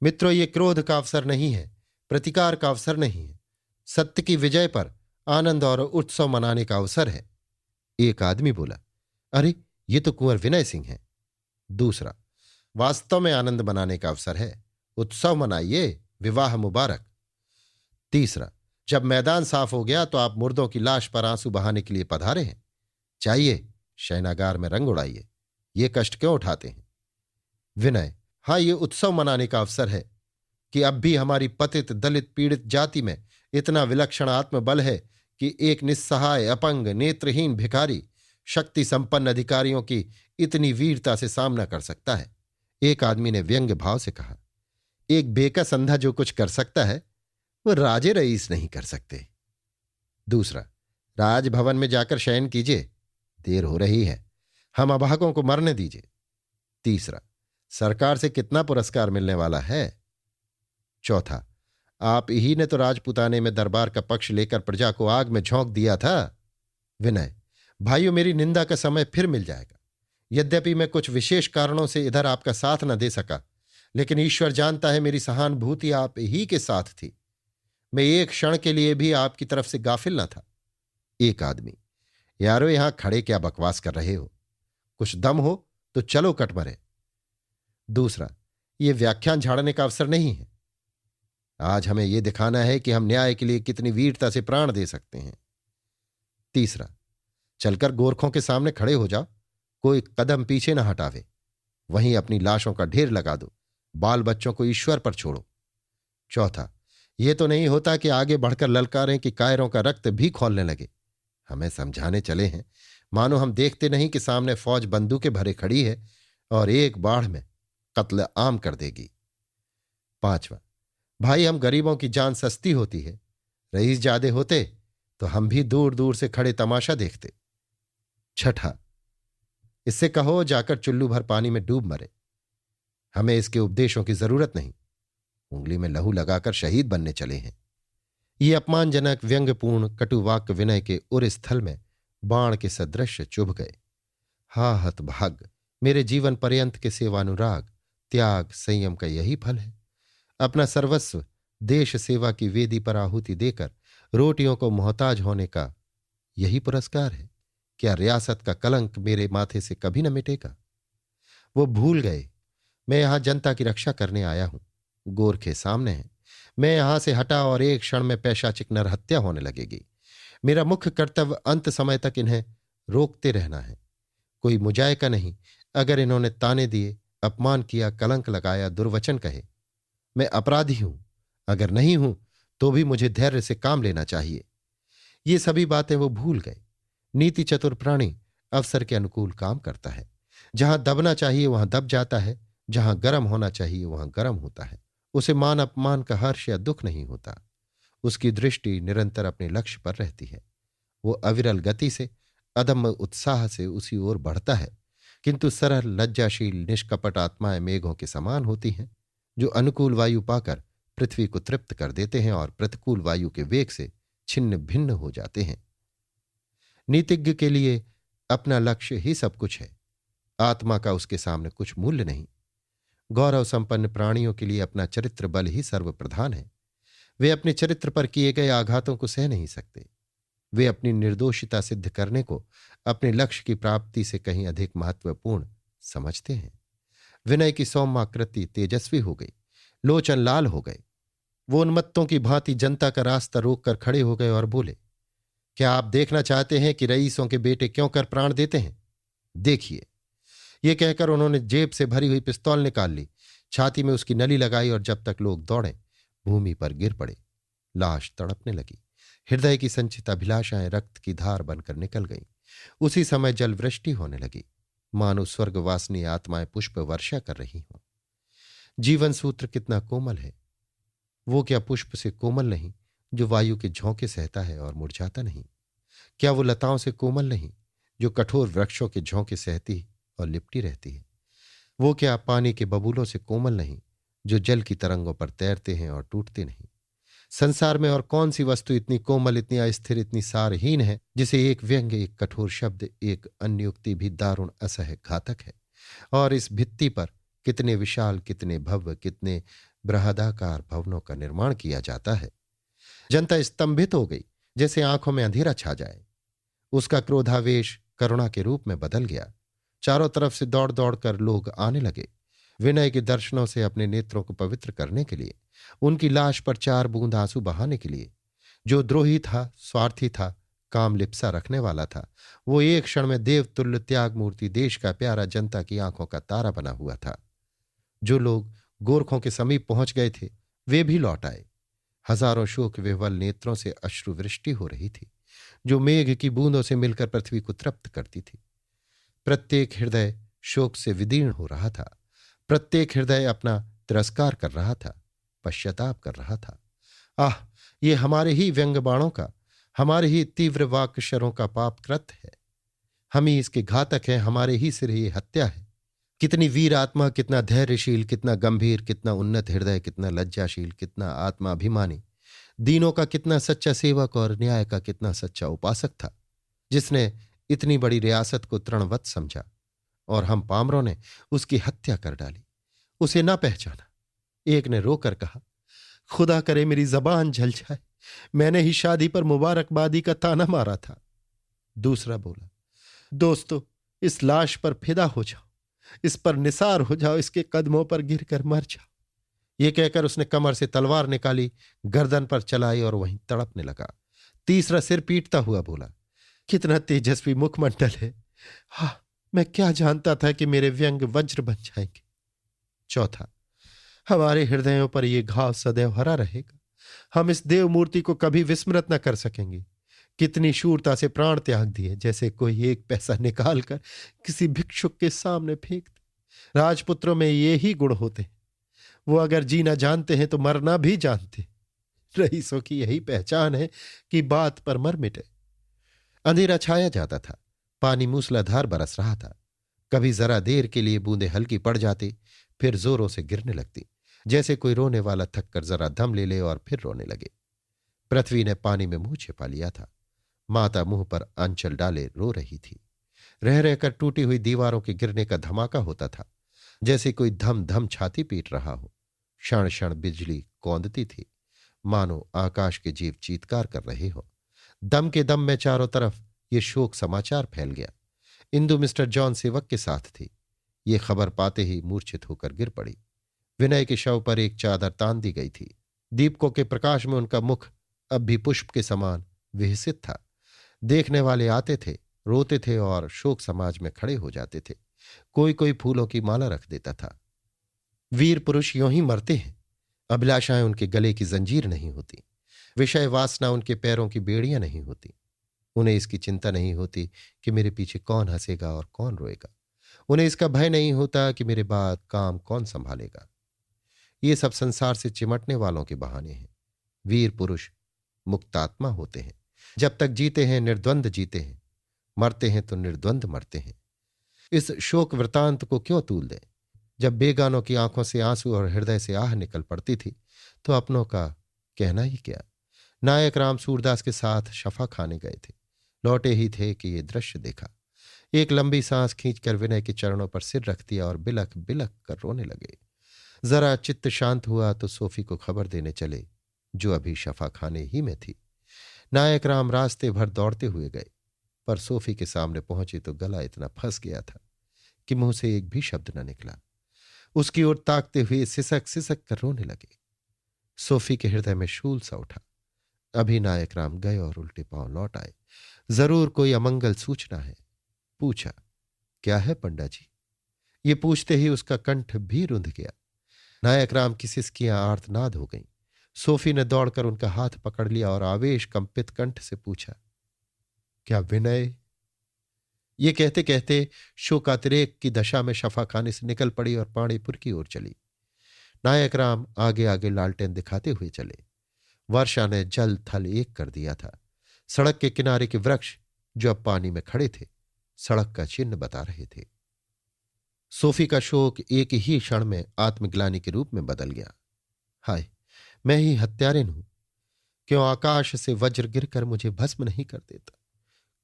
मित्रों, ये क्रोध का अवसर नहीं है, प्रतिकार का अवसर नहीं है, सत्य की विजय पर आनंद और उत्सव मनाने का अवसर है। एक आदमी बोला, अरे ये तो कुंवर विनय सिंह है। दूसरा, वास्तव में आनंद मनाने का अवसर है, उत्सव मनाइए, विवाह मुबारक। तीसरा, जब मैदान साफ हो गया तो आप मुर्दों की लाश पर आंसू बहाने के लिए पधारे हैं। चाहिए शयनागार में रंग उड़ाइए, ये कष्ट क्यों उठाते हैं? विनय, हाँ, ये उत्सव मनाने का अवसर है कि अब भी हमारी पतित दलित पीड़ित जाति में इतना विलक्षण आत्मबल है कि एक निस्सहाय अपंग नेत्रहीन भिखारी शक्ति संपन्न अधिकारियों की इतनी वीरता से सामना कर सकता है। एक आदमी ने व्यंग्य भाव से कहा, एक बेकस अंधा जो कुछ कर सकता है वो राजे रईस नहीं कर सकते। दूसरा, राजभवन में जाकर शयन कीजिए, देर हो रही है, हम अभागों को मरने दीजिए। तीसरा, सरकार से कितना पुरस्कार मिलने वाला है? चौथा, आप ही ने तो राजपुताने में दरबार का पक्ष लेकर प्रजा को आग में झोंक दिया था। विनय, भाइयों, मेरी निंदा का समय फिर मिल जाएगा। यद्यपि मैं कुछ विशेष कारणों से इधर आपका साथ न दे सका, लेकिन ईश्वर जानता है मेरी सहानुभूति आप ही के साथ थी। मैं एक क्षण के लिए भी आपकी तरफ से गाफिल न था। एक आदमी, यारो यहां खड़े क्या बकवास कर रहे हो? कुछ दम हो तो चलो कट मरे। दूसरा, ये व्याख्यान झाड़ने का अवसर नहीं है। आज हमें यह दिखाना है कि हम न्याय के लिए कितनी वीरता से प्राण दे सकते हैं। तीसरा, चलकर गोरखों के सामने खड़े हो जाओ, कोई कदम पीछे न हटावे, वहीं अपनी लाशों का ढेर लगा दो, बाल बच्चों को ईश्वर पर छोड़ो। चौथा, यह तो नहीं होता कि आगे बढ़कर ललकारें कि कायरों का रक्त भी खौलने लगे। हमें समझाने चले हैं, मानो हम देखते नहीं कि सामने फौज बंदूकें भरे खड़ी है और एक बाढ़ में कत्ल आम कर देगी। पांचवा, भाई, हम गरीबों की जान सस्ती होती है, रईस ज्यादे होते तो हम भी दूर दूर से खड़े तमाशा देखते। छठा, इससे कहो जाकर चुल्लू भर पानी में डूब मरे, हमें इसके उपदेशों की जरूरत नहीं, उंगली में लहू लगाकर शहीद बनने चले हैं। ये अपमानजनक व्यंग्यपूर्ण कटुवाक्य विनय के उर स्थल में बाण के सदृश चुभ गए। हा हतभाग, मेरे जीवन पर्यंत के सेवानुराग त्याग संयम का यही फल है। अपना सर्वस्व देश सेवा की वेदी पर आहुति देकर रोटियों को मोहताज होने का यही पुरस्कार है। क्या रियासत का कलंक मेरे माथे से कभी न मिटेगा? वो भूल गए, मैं यहां जनता की रक्षा करने आया हूं। गोरखे सामने हैं, मैं यहां से हटा और एक क्षण में पैशाचिक नरहत्या होने लगेगी। मेरा मुख्य कर्तव्य अंत समय तक इन्हें रोकते रहना है। कोई मुजायका नहीं अगर इन्होंने ताने दिए, अपमान किया, कलंक लगाया, दुर्वचन कहे। मैं अपराधी हूं, अगर नहीं हूं तो भी मुझे धैर्य से काम लेना चाहिए। ये सभी बातें वो भूल गए। नीति चतुर प्राणी अवसर के अनुकूल काम करता है। जहां दबना चाहिए वहां दब जाता है, जहां गर्म होना चाहिए वहां गर्म होता है। उसे मान अपमान का हर्ष या दुख नहीं होता। उसकी दृष्टि निरंतर अपने लक्ष्य पर रहती है। वो अविरल गति से, अदम्य उत्साह से उसी ओर बढ़ता है। किंतु सरल, लज्जाशील, निष्कपट आत्माएं मेघों के समान होती हैं, जो अनुकूल वायु पाकर पृथ्वी को तृप्त कर देते हैं और प्रतिकूल वायु के वेग से छिन्न भिन्न हो जाते हैं। नीतिज्ञ के लिए अपना लक्ष्य ही सब कुछ है। आत्मा का उसके सामने कुछ मूल्य नहीं। गौरव संपन्न प्राणियों के लिए अपना चरित्र बल ही सर्वप्रधान है। वे अपने चरित्र पर किए गए आघातों को सह नहीं सकते। वे अपनी निर्दोषिता सिद्ध करने को अपने लक्ष्य की प्राप्ति से कहीं अधिक महत्वपूर्ण समझते हैं। विनय की सौम्याकृति तेजस्वी हो गई, लोचन लाल हो गए। वो उन्मत्तों की भांति जनता का रास्ता रोककर खड़े हो गए और बोले, क्या आप देखना चाहते हैं कि रईसों के बेटे क्यों कर प्राण देते हैं? देखिए। ये कहकर उन्होंने जेब से भरी हुई पिस्तौल निकाल ली, छाती में उसकी नली लगाई और जब तक लोग दौड़े भूमि पर गिर पड़े। लाश तड़पने लगी। हृदय की संचित अभिलाषाएं रक्त की धार बनकर निकल गईं। उसी समय जल वृष्टि होने लगी, मानो स्वर्गवासिनी आत्माएं पुष्प वर्षा कर रही हों। जीवन सूत्र कितना कोमल है! वो क्या पुष्प से कोमल नहीं जो वायु के झोंके सहता है और मुरझाता नहीं? क्या वो लताओं से कोमल नहीं जो कठोर वृक्षों के झोंके सहती और लिपटी रहती है? वो क्या पानी के बबूलों से कोमल नहीं जो जल की तरंगों पर तैरते हैं और टूटते नहीं? संसार में और कौन सी वस्तु इतनी कोमल, इतनी अस्थिर, इतनी सारहीन है जिसे एक व्यंग्य, एक कठोर शब्द, एक अन्य युक्ति भी दारुण असह्य घातक है? और इस भित्ति पर कितने विशाल, कितने भव्य, कितने बृहदाकार भवनों का निर्माण किया जाता है। जनता स्तंभित हो गई, जैसे आंखों में अंधेरा छा जाए। उसका क्रोधावेश करुणा के रूप में बदल गया। चारों तरफ से दौड़ दौड़ कर लोग आने लगे, विनय के दर्शनों से अपने नेत्रों को पवित्र करने के लिए, उनकी लाश पर 4 बूंद आंसू बहाने के लिए। जो द्रोही था, स्वार्थी था, काम लिप्सा रखने वाला था, वो एक क्षण में देवतुल्य त्याग मूर्ति, देश का प्यारा, जनता की आंखों का तारा बना हुआ था। जो लोग गोरखों के समीप पहुंच गए थे वे भी लौट आए। हजारों शोक विह्वल नेत्रों से अश्रुवृष्टि हो रही थी, जो मेघ की बूंदों से मिलकर पृथ्वी को तृप्त करती थी। प्रत्येक हृदय शोक से विदीर्ण हो रहा था। प्रत्येक हृदय अपना तिरस्कार कर रहा था, पश्चाताप कर रहा था। आह, ये हमारे ही व्यंग बाणों का, हमारे ही तीव्र वाक्शरों का पाप कृत है। हम ही इसके घातक हैं, हमारे ही सिर ये हत्या है। कितनी वीर आत्मा, कितना धैर्यशील, कितना गंभीर, कितना उन्नत हृदय, कितना लज्जाशील, कितना आत्माभिमानी, दीनों का कितना सच्चा सेवक और न्याय का कितना सच्चा उपासक था, जिसने इतनी बड़ी रियासत को तृणवत समझा और हम पामरों ने उसकी हत्या कर डाली, उसे ना पहचाना। एक ने रोकर कहा, खुदा करे मेरी जबान जल जाए, मैंने ही शादी पर मुबारकबादी का ताना मारा था। दूसरा बोला, दोस्तों, इस लाश पर फिदा हो जाओ, इस पर निसार हो जाओ, इसके कदमों पर गिरकर मर जाओ। ये कहकर उसने कमर से तलवार निकाली, गर्दन पर चलाई और वहीं तड़पने लगा। तीसरा सिर पीटता हुआ बोला, कितना तेजस्वी मुखमंडल है! हाँ, मैं क्या जानता था कि मेरे व्यंग वज्र बन जाएंगे। चौथा, हमारे हृदयों पर यह घाव सदैव हरा रहेगा, हम इस देव मूर्ति को कभी विस्मृत न कर सकेंगे। कितनी शूरता से प्राण त्याग दिए, जैसे कोई एक पैसा निकालकर किसी भिक्षुक के सामने फेंक दे। राजपुत्रों में ये ही गुण होते हैं, वो अगर जीना जानते हैं तो मरना भी जानते। रईसों की यही पहचान है कि बात पर मर मिटे। अंधेरा छाया जाता था, पानी मूसलाधार बरस रहा था। कभी जरा देर के लिए बूंदें हल्की पड़ जाती, फिर जोरों से गिरने लगती, जैसे कोई रोने वाला थककर जरा दम ले ले और फिर रोने लगे। पृथ्वी ने पानी में मुंह छिपा लिया था। माता मुंह पर आंचल डाले रो रही थी। रह रहकर टूटी हुई दीवारों के गिरने का धमाका होता था, जैसे कोई धम धम छाती पीट रहा हो। क्षण क्षण बिजली कौंदती थी, मानो आकाश के जीव चीत्कार कर रहे हो। दम के दम में चारों तरफ ये शोक समाचार फैल गया। इंदु मिस्टर जॉन सेवक के साथ थी। ये खबर पाते ही मूर्छित होकर गिर पड़ी। विनय के शव पर एक चादर तान दी गई थी। दीपकों के प्रकाश में उनका मुख अब भी पुष्प के समान विहसित था। देखने वाले आते थे, रोते थे और शोक समाज में खड़े हो जाते थे। कोई कोई फूलों की माला रख देता था। वीर पुरुष यों ही मरते हैं। अभिलाषाएं उनके गले की जंजीर नहीं होती, विषय वासना उनके पैरों की बेड़ियां नहीं होती। उन्हें इसकी चिंता नहीं होती कि मेरे पीछे कौन हंसेगा और कौन रोएगा। उन्हें इसका भय नहीं होता कि मेरे बाद काम कौन संभालेगा। ये सब संसार से चिमटने वालों के बहाने हैं। वीर पुरुष मुक्तात्मा होते हैं। जब तक जीते हैं निर्द्वंद जीते हैं, मरते हैं तो निर्द्वंद मरते हैं। इस शोक वृतांत को क्यों तूल दें। जब बेगानों की आंखों से आंसू और हृदय से आह निकल पड़ती थी तो अपनों का कहना ही क्या। नायक राम सूरदास के साथ शफा खाने गए थे। लौटे ही थे कि ये दृश्य देखा। एक लंबी सांस खींचकर विनय के चरणों पर सिर रख दिया और बिलख बिलख कर रोने लगे। जरा चित्त शांत हुआ तो सोफी को खबर देने चले, जो अभी शफा खाने ही में थी। नायक राम रास्ते भर दौड़ते हुए गए, पर सोफी के सामने पहुंचे तो गला इतना फंस गया था कि मुंह से एक भी शब्द न निकला। उसकी ओर ताकते हुए सिसक सिसक कर रोने लगे। सोफी के हृदय में शूल सा उठा। अभी नायक राम गए और उल्टे पांव लौट आए। जरूर कोई अमंगल सूचना है। पूछा, क्या है पंडा जी? ये पूछते ही उसका कंठ भी रुंध गया। नायक राम की सिसकियां आर्तनाद हो गईं। सोफी ने दौड़कर उनका हाथ पकड़ लिया और आवेश कंपित कंठ से पूछा, क्या विनय? ये कहते कहते शोकातिरेक की दशा में शफा खाने से निकल पड़ी और पाणीपुर की ओर चली। नायक राम आगे आगे लालटेन दिखाते हुए चले। वर्षा ने जल थल एक कर दिया था। सड़क के किनारे के वृक्ष जो अब पानी में खड़े थे, सड़क का चिन्ह बता रहे थे। सोफी का शोक एक ही क्षण में आत्मग्लानि के रूप में बदल गया। हाय, मैं ही हत्यारिन हूं। क्यों आकाश से वज्र गिरकर मुझे भस्म नहीं कर देता?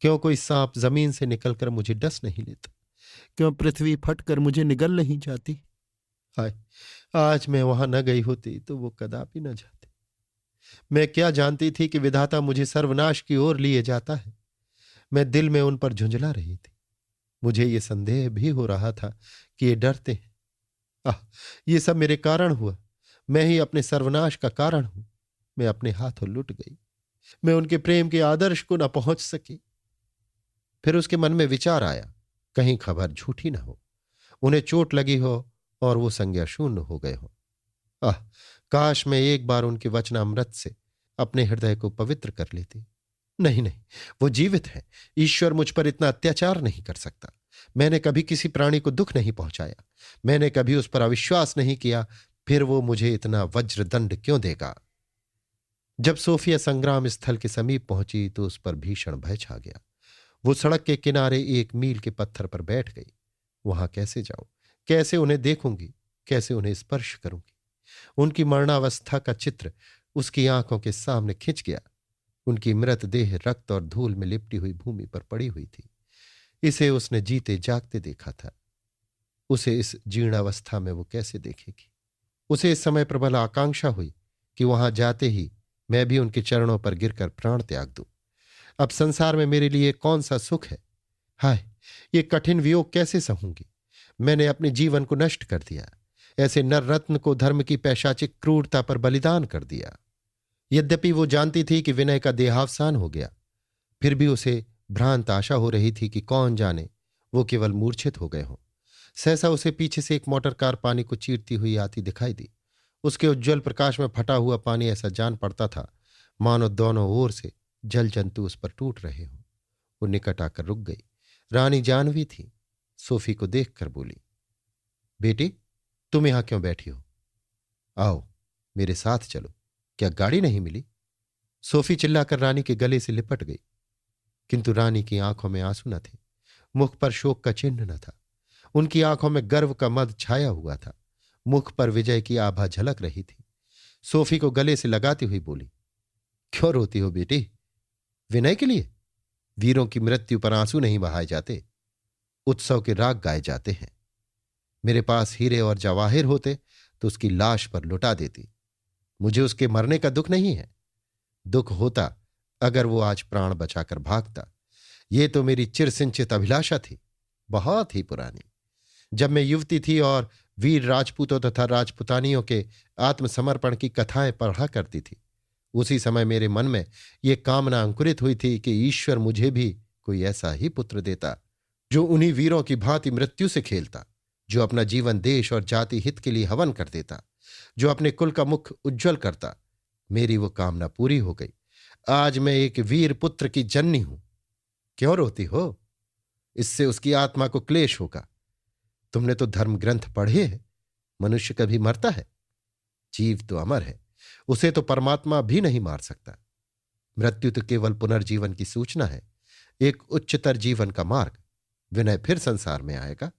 क्यों कोई सांप जमीन से निकलकर मुझे डस नहीं लेता? क्यों पृथ्वी फटकर मुझे निगल नहीं जाती? हाय, आज मैं वहां न गई होती तो वो कदापि न जाते। मैं क्या जानती थी कि विधाता मुझे सर्वनाश की ओर लिए जाता है। मैं दिल में उन पर झुंझला रही थी। मुझे ये संदेह भी हो रहा था कि ये डरते हैं। ये सब मेरे कारण हुआ। मैं ही अपने सर्वनाश का कारण हूं। मैं अपने हाथों लुट गई। मैं उनके प्रेम के आदर्श को न पहुंच सकी। फिर उसके मन में विचार आया, कहीं खबर झूठी ना हो, उन्हें चोट लगी हो और वो संज्ञा शून्य हो गए हो। काश मैं एक बार उनके वचनामृत से अपने हृदय को पवित्र कर लेती। नहीं नहीं, वो जीवित है। ईश्वर मुझ पर इतना अत्याचार नहीं कर सकता। मैंने कभी किसी प्राणी को दुख नहीं पहुंचाया। मैंने कभी उस पर अविश्वास नहीं किया। फिर वो मुझे इतना वज्रदंड क्यों देगा? जब सोफिया संग्राम स्थल के समीप पहुंची तो उस पर भीषण भय छा गया। वो सड़क के किनारे एक मील के पत्थर पर बैठ गई। वहां कैसे जाऊं? कैसे उन्हें देखूंगी? कैसे उन्हें स्पर्श करूंगी? उनकी मरणावस्था का चित्र उसकी आंखों के सामने खिंच गया। उनकी मृतदेह रक्त और धूल में लिपटी हुई भूमि पर पड़ी हुई थी। इसे उसने जीते जागते देखा था। उसे इस जीर्णावस्था में वो कैसे देखेगी? उसे इस समय प्रबल आकांक्षा हुई कि वहां जाते ही मैं भी उनके चरणों पर गिरकर प्राण त्याग दूं। अब संसार में मेरे लिए कौन सा सुख है? हाय, ये कठिन वियोग कैसे सहूंगी? मैंने अपने जीवन को नष्ट कर दिया। ऐसे नर रत्न को धर्म की पैशाचिक क्रूरता पर बलिदान कर दिया। यद्यपि वो जानती थी कि विनय का देहावसान हो गया, फिर भी उसे भ्रांत आशा हो रही थी कि कौन जाने वो केवल मूर्छित हो गए हों। सहसा उसे पीछे से एक मोटर कार पानी को चीरती हुई आती दिखाई दी। उसके उज्ज्वल प्रकाश में फटा हुआ पानी ऐसा जान पड़ता था मानो दोनों ओर से जल जंतु उस पर टूट रहे हों। वो निकट आकर रुक गई। रानी जानवी थी। सोफी को देखकर बोली, बेटी, तुम यहां क्यों बैठी हो? आओ, मेरे साथ चलो। क्या गाड़ी नहीं मिली? सोफी चिल्लाकर रानी के गले से लिपट गई, किंतु रानी की आंखों में आंसू न थे, मुख पर शोक का चिन्ह न था। उनकी आंखों में गर्व का मद छाया हुआ था, मुख पर विजय की आभा झलक रही थी। सोफी को गले से लगाती हुई बोली, क्यों रोती हो बेटी? विनय के लिए? वीरों की मृत्यु पर आंसू नहीं बहाए जाते, उत्सव के राग गाए जाते हैं। मेरे पास हीरे और जवाहिर होते तो उसकी लाश पर लुटा देती। मुझे उसके मरने का दुख नहीं है। दुख होता अगर वो आज प्राण बचाकर भागता। ये तो मेरी चिरसिंचित अभिलाषा थी, बहुत ही पुरानी। जब मैं युवती थी और वीर राजपूतों तथा राजपुतानियों के आत्मसमर्पण की कथाएं पढ़ा करती थी, उसी समय मेरे मन में ये कामना अंकुरित हुई थी कि ईश्वर मुझे भी कोई ऐसा ही पुत्र देता जो उन्हीं वीरों की भांति मृत्यु से खेलता, जो अपना जीवन देश और जाति हित के लिए हवन कर देता, जो अपने कुल का मुख उज्ज्वल करता। मेरी वो कामना पूरी हो गई। आज मैं एक वीर पुत्र की जननी हूं। क्यों रोती हो? इससे उसकी आत्मा को क्लेश होगा। तुमने तो धर्म ग्रंथ पढ़े हैं। मनुष्य कभी मरता है? जीव तो अमर है, उसे तो परमात्मा भी नहीं मार सकता। मृत्यु तो केवल पुनर्जीवन की सूचना है, एक उच्चतर जीवन का मार्ग। विनय फिर संसार में आएगा,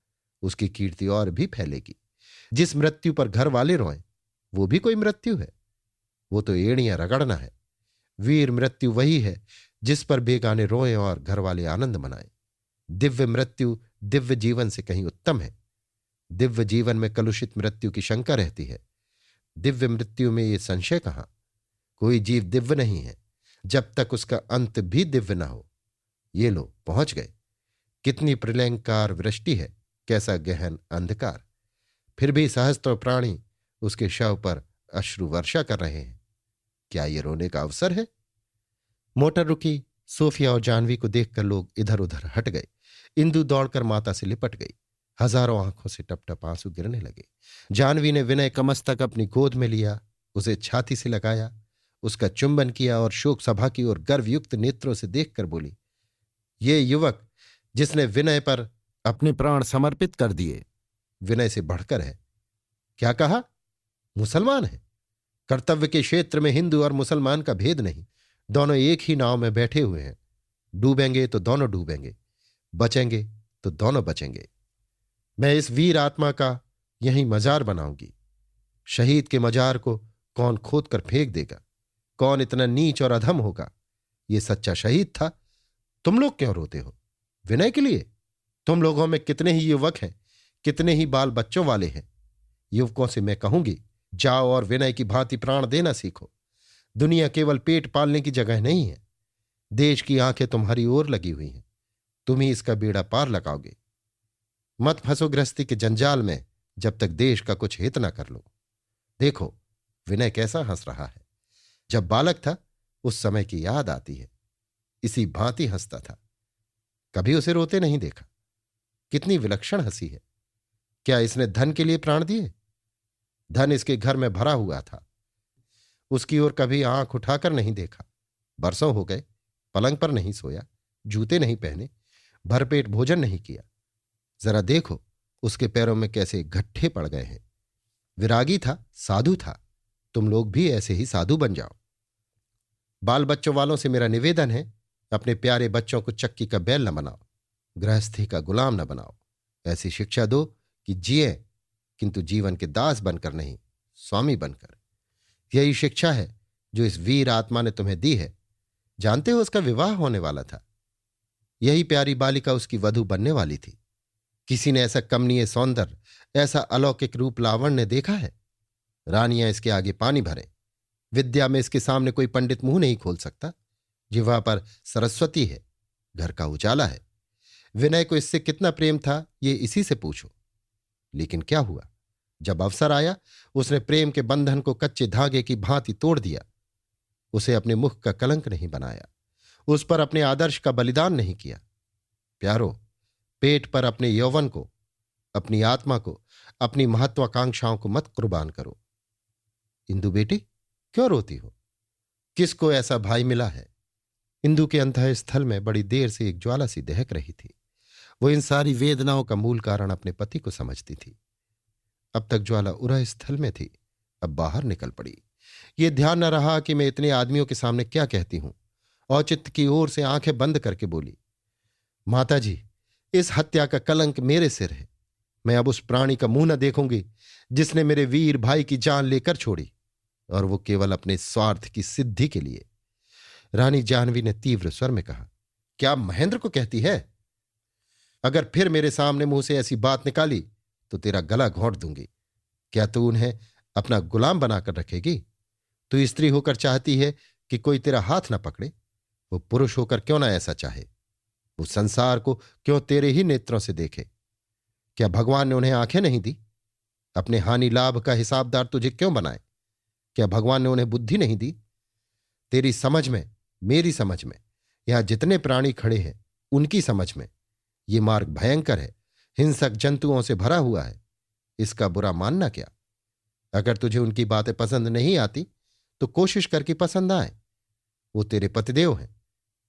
उसकी कीर्ति और भी फैलेगी। जिस मृत्यु पर घर वाले रोएं वो भी कोई मृत्यु है, वो तो एड़ियां रगड़ना है। वीर मृत्यु वही है जिस पर बेगाने रोएं और घर वाले आनंद मनाएं। दिव्य मृत्यु दिव्य जीवन से कहीं उत्तम है। दिव्य जीवन में कलुषित मृत्यु की शंका रहती है, दिव्य मृत्यु में ये संशय कहां। कोई जीव दिव्य नहीं है जब तक उसका अंत भी दिव्य ना हो। ये लो पहुंच गए। कितनी प्रलयंकार वृष्टि है, कैसा गहन अंधकार, फिर भी सहस्त्र प्राणी उसके शव पर अश्रु वर्षा कर रहे हैं। क्या ये रोने का अवसर है? मोटर रुकी। सोफिया और जानवी को देखकर लोग इधर उधर हट गए। इंदु दौड़कर माता से लिपट गई। हजारों आंखों से टप टप आंसू गिरने लगे। जानवी ने विनय का मस्तक अपनी गोद में लिया, उसे छाती से लगाया, उसका चुंबन किया और शोक सभा की ओर गर्वयुक्त नेत्रों से देखकर बोली, ये युवक जिसने विनय पर अपने प्राण समर्पित कर दिए, विनय से बढ़कर है। क्या कहा? मुसलमान है। कर्तव्य के क्षेत्र में हिंदू और मुसलमान का भेद नहीं, दोनों एक ही नाव में बैठे हुए हैं। डूबेंगे तो दोनों डूबेंगे, बचेंगे तो दोनों बचेंगे। मैं इस वीर आत्मा का यहीं मजार बनाऊंगी। शहीद के मजार को कौन खोद कर फेंक देगा? कौन इतना नीच और अधम होगा? ये सच्चा शहीद था। तुम लोग क्यों रोते हो? विनय के लिए? तुम लोगों में कितने ही युवक हैं, कितने ही बाल बच्चों वाले हैं। युवकों से मैं कहूंगी, जाओ और विनय की भांति प्राण देना सीखो। दुनिया केवल पेट पालने की जगह नहीं है। देश की आंखें तुम्हारी ओर लगी हुई हैं, तुम ही इसका बेड़ा पार लगाओगे। मत फंसो गृहस्थी के जंजाल में जब तक देश का कुछ हित न कर लो। देखो विनय कैसा हंस रहा है। जब बालक था उस समय की याद आती है, इसी भांति हंसता था। कभी उसे रोते नहीं देखा। कितनी विलक्षण हंसी है। क्या इसने धन के लिए प्राण दिए? धन इसके घर में भरा हुआ था, उसकी ओर कभी आंख उठाकर नहीं देखा। बरसों हो गए, पलंग पर नहीं सोया, जूते नहीं पहने, भरपेट भोजन नहीं किया। जरा देखो उसके पैरों में कैसे गट्ठे पड़ गए हैं। विरागी था, साधु था। तुम लोग भी ऐसे ही साधु बन जाओ। बाल बच्चों वालों से मेरा निवेदन है, अपने प्यारे बच्चों को चक्की का बैल न बनाओ, गृहस्थी का गुलाम न बनाओ। ऐसी शिक्षा दो कि जिए, किंतु जीवन के दास बनकर नहीं, स्वामी बनकर। यही शिक्षा है जो इस वीर आत्मा ने तुम्हें दी है। जानते हो उसका विवाह होने वाला था। यही प्यारी बालिका उसकी वधू बनने वाली थी। किसी ने ऐसा कमनीय सौंदर्य, ऐसा अलौकिक रूप लावण्य देखा है? रानियां इसके आगे पानी भरें। विद्या में इसके सामने कोई पंडित मुंह नहीं खोल सकता। जिह्वा पर सरस्वती है, घर का उजाला है। विनय को इससे कितना प्रेम था ये इसी से पूछो। लेकिन क्या हुआ? जब अवसर आया उसने प्रेम के बंधन को कच्चे धागे की भांति तोड़ दिया। उसे अपने मुख का कलंक नहीं बनाया, उस पर अपने आदर्श का बलिदान नहीं किया। प्यारो, पेट पर अपने यौवन को, अपनी आत्मा को, अपनी महत्वाकांक्षाओं को मत कुर्बान करो। इंदु बेटी, क्यों रोती हो? किसको ऐसा भाई मिला है? इंदु के अंतः स्थल में बड़ी देर से एक ज्वाला सी दहक रही थी। वो इन सारी वेदनाओं का मूल कारण अपने पति को समझती थी। अब तक ज्वाला उरह स्थल में थी, अब बाहर निकल पड़ी। ये ध्यान न रहा कि मैं इतने आदमियों के सामने क्या कहती हूं। औचित्य की ओर से आंखें बंद करके बोली, माताजी, इस हत्या का कलंक मेरे सिर है। मैं अब उस प्राणी का मुंह न देखूंगी जिसने मेरे वीर भाई की जान लेकर छोड़ी, और वो केवल अपने स्वार्थ की सिद्धि के लिए। रानी जाह्नवी ने तीव्र स्वर में कहा, क्या महेंद्र को कहती है? अगर फिर मेरे सामने मुंह से ऐसी बात निकाली तो तेरा गला घोंट दूंगी। क्या तू उन्हें अपना गुलाम बनाकर रखेगी? तू स्त्री होकर चाहती है कि कोई तेरा हाथ न पकड़े? वो पुरुष होकर क्यों ना ऐसा चाहे? वो संसार को क्यों तेरे ही नेत्रों से देखे? क्या भगवान ने उन्हें आंखें नहीं दी? अपने हानि लाभ का हिसाबदार तुझे क्यों बनाए? क्या भगवान ने उन्हें बुद्धि नहीं दी? तेरी समझ में, मेरी समझ में, यहां जितने प्राणी खड़े हैं उनकी समझ में ये मार्ग भयंकर है, हिंसक जंतुओं से भरा हुआ है। इसका बुरा मानना क्या? अगर तुझे उनकी बातें पसंद नहीं आती तो कोशिश करके पसंद आए। वो तेरे पतिदेव हैं,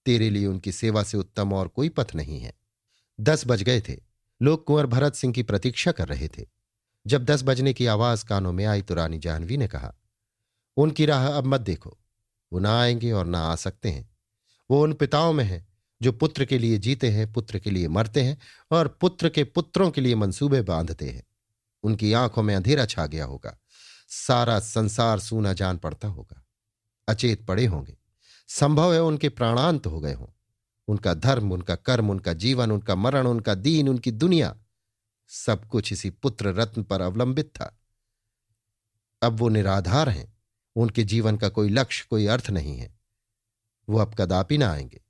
तेरे लिए उनकी सेवा से उत्तम और कोई पथ नहीं है। 10 बज गए थे। लोग कुंवर भरत सिंह की प्रतीक्षा कर रहे थे। जब 10 बजने की आवाज कानों में आई तो रानी जाह्नवी ने कहा, उनकी राह अब मत देखो। वो ना आएंगे और ना आ सकते हैं। वो उन पिताओं में है जो पुत्र के लिए जीते हैं, पुत्र के लिए मरते हैं और पुत्र के पुत्रों के लिए मंसूबे बांधते हैं। उनकी आंखों में अंधेरा छा गया होगा, सारा संसार सूना जान पड़ता होगा, अचेत पड़े होंगे। संभव है उनके प्राणांत हो गए हों। उनका धर्म, उनका कर्म, उनका जीवन, उनका मरण, उनका दीन, उनकी दुनिया, सब कुछ इसी पुत्र रत्न पर अवलंबित था। अब वो निराधार हैं। उनके जीवन का कोई लक्ष्य, कोई अर्थ नहीं है। वो अब कदापि ना आएंगे,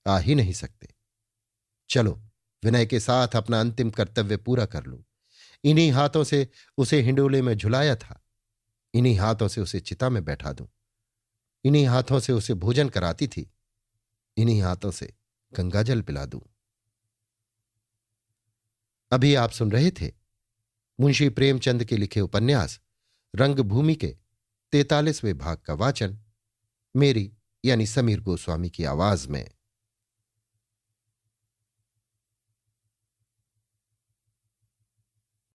आ ही नहीं सकते। चलो विनय के साथ अपना अंतिम कर्तव्य पूरा कर लूं। इन्हीं हाथों से उसे हिंडोले में झुलाया था, इन्हीं हाथों से उसे चिता में बैठा दूं, इन्हीं हाथों से उसे भोजन कराती थी, इन्हीं हाथों से गंगाजल पिला दूं। अभी आप सुन रहे थे मुंशी प्रेमचंद के लिखे उपन्यास रंगभूमि के 43वें भाग का वाचन मेरी यानी समीर गोस्वामी की आवाज में।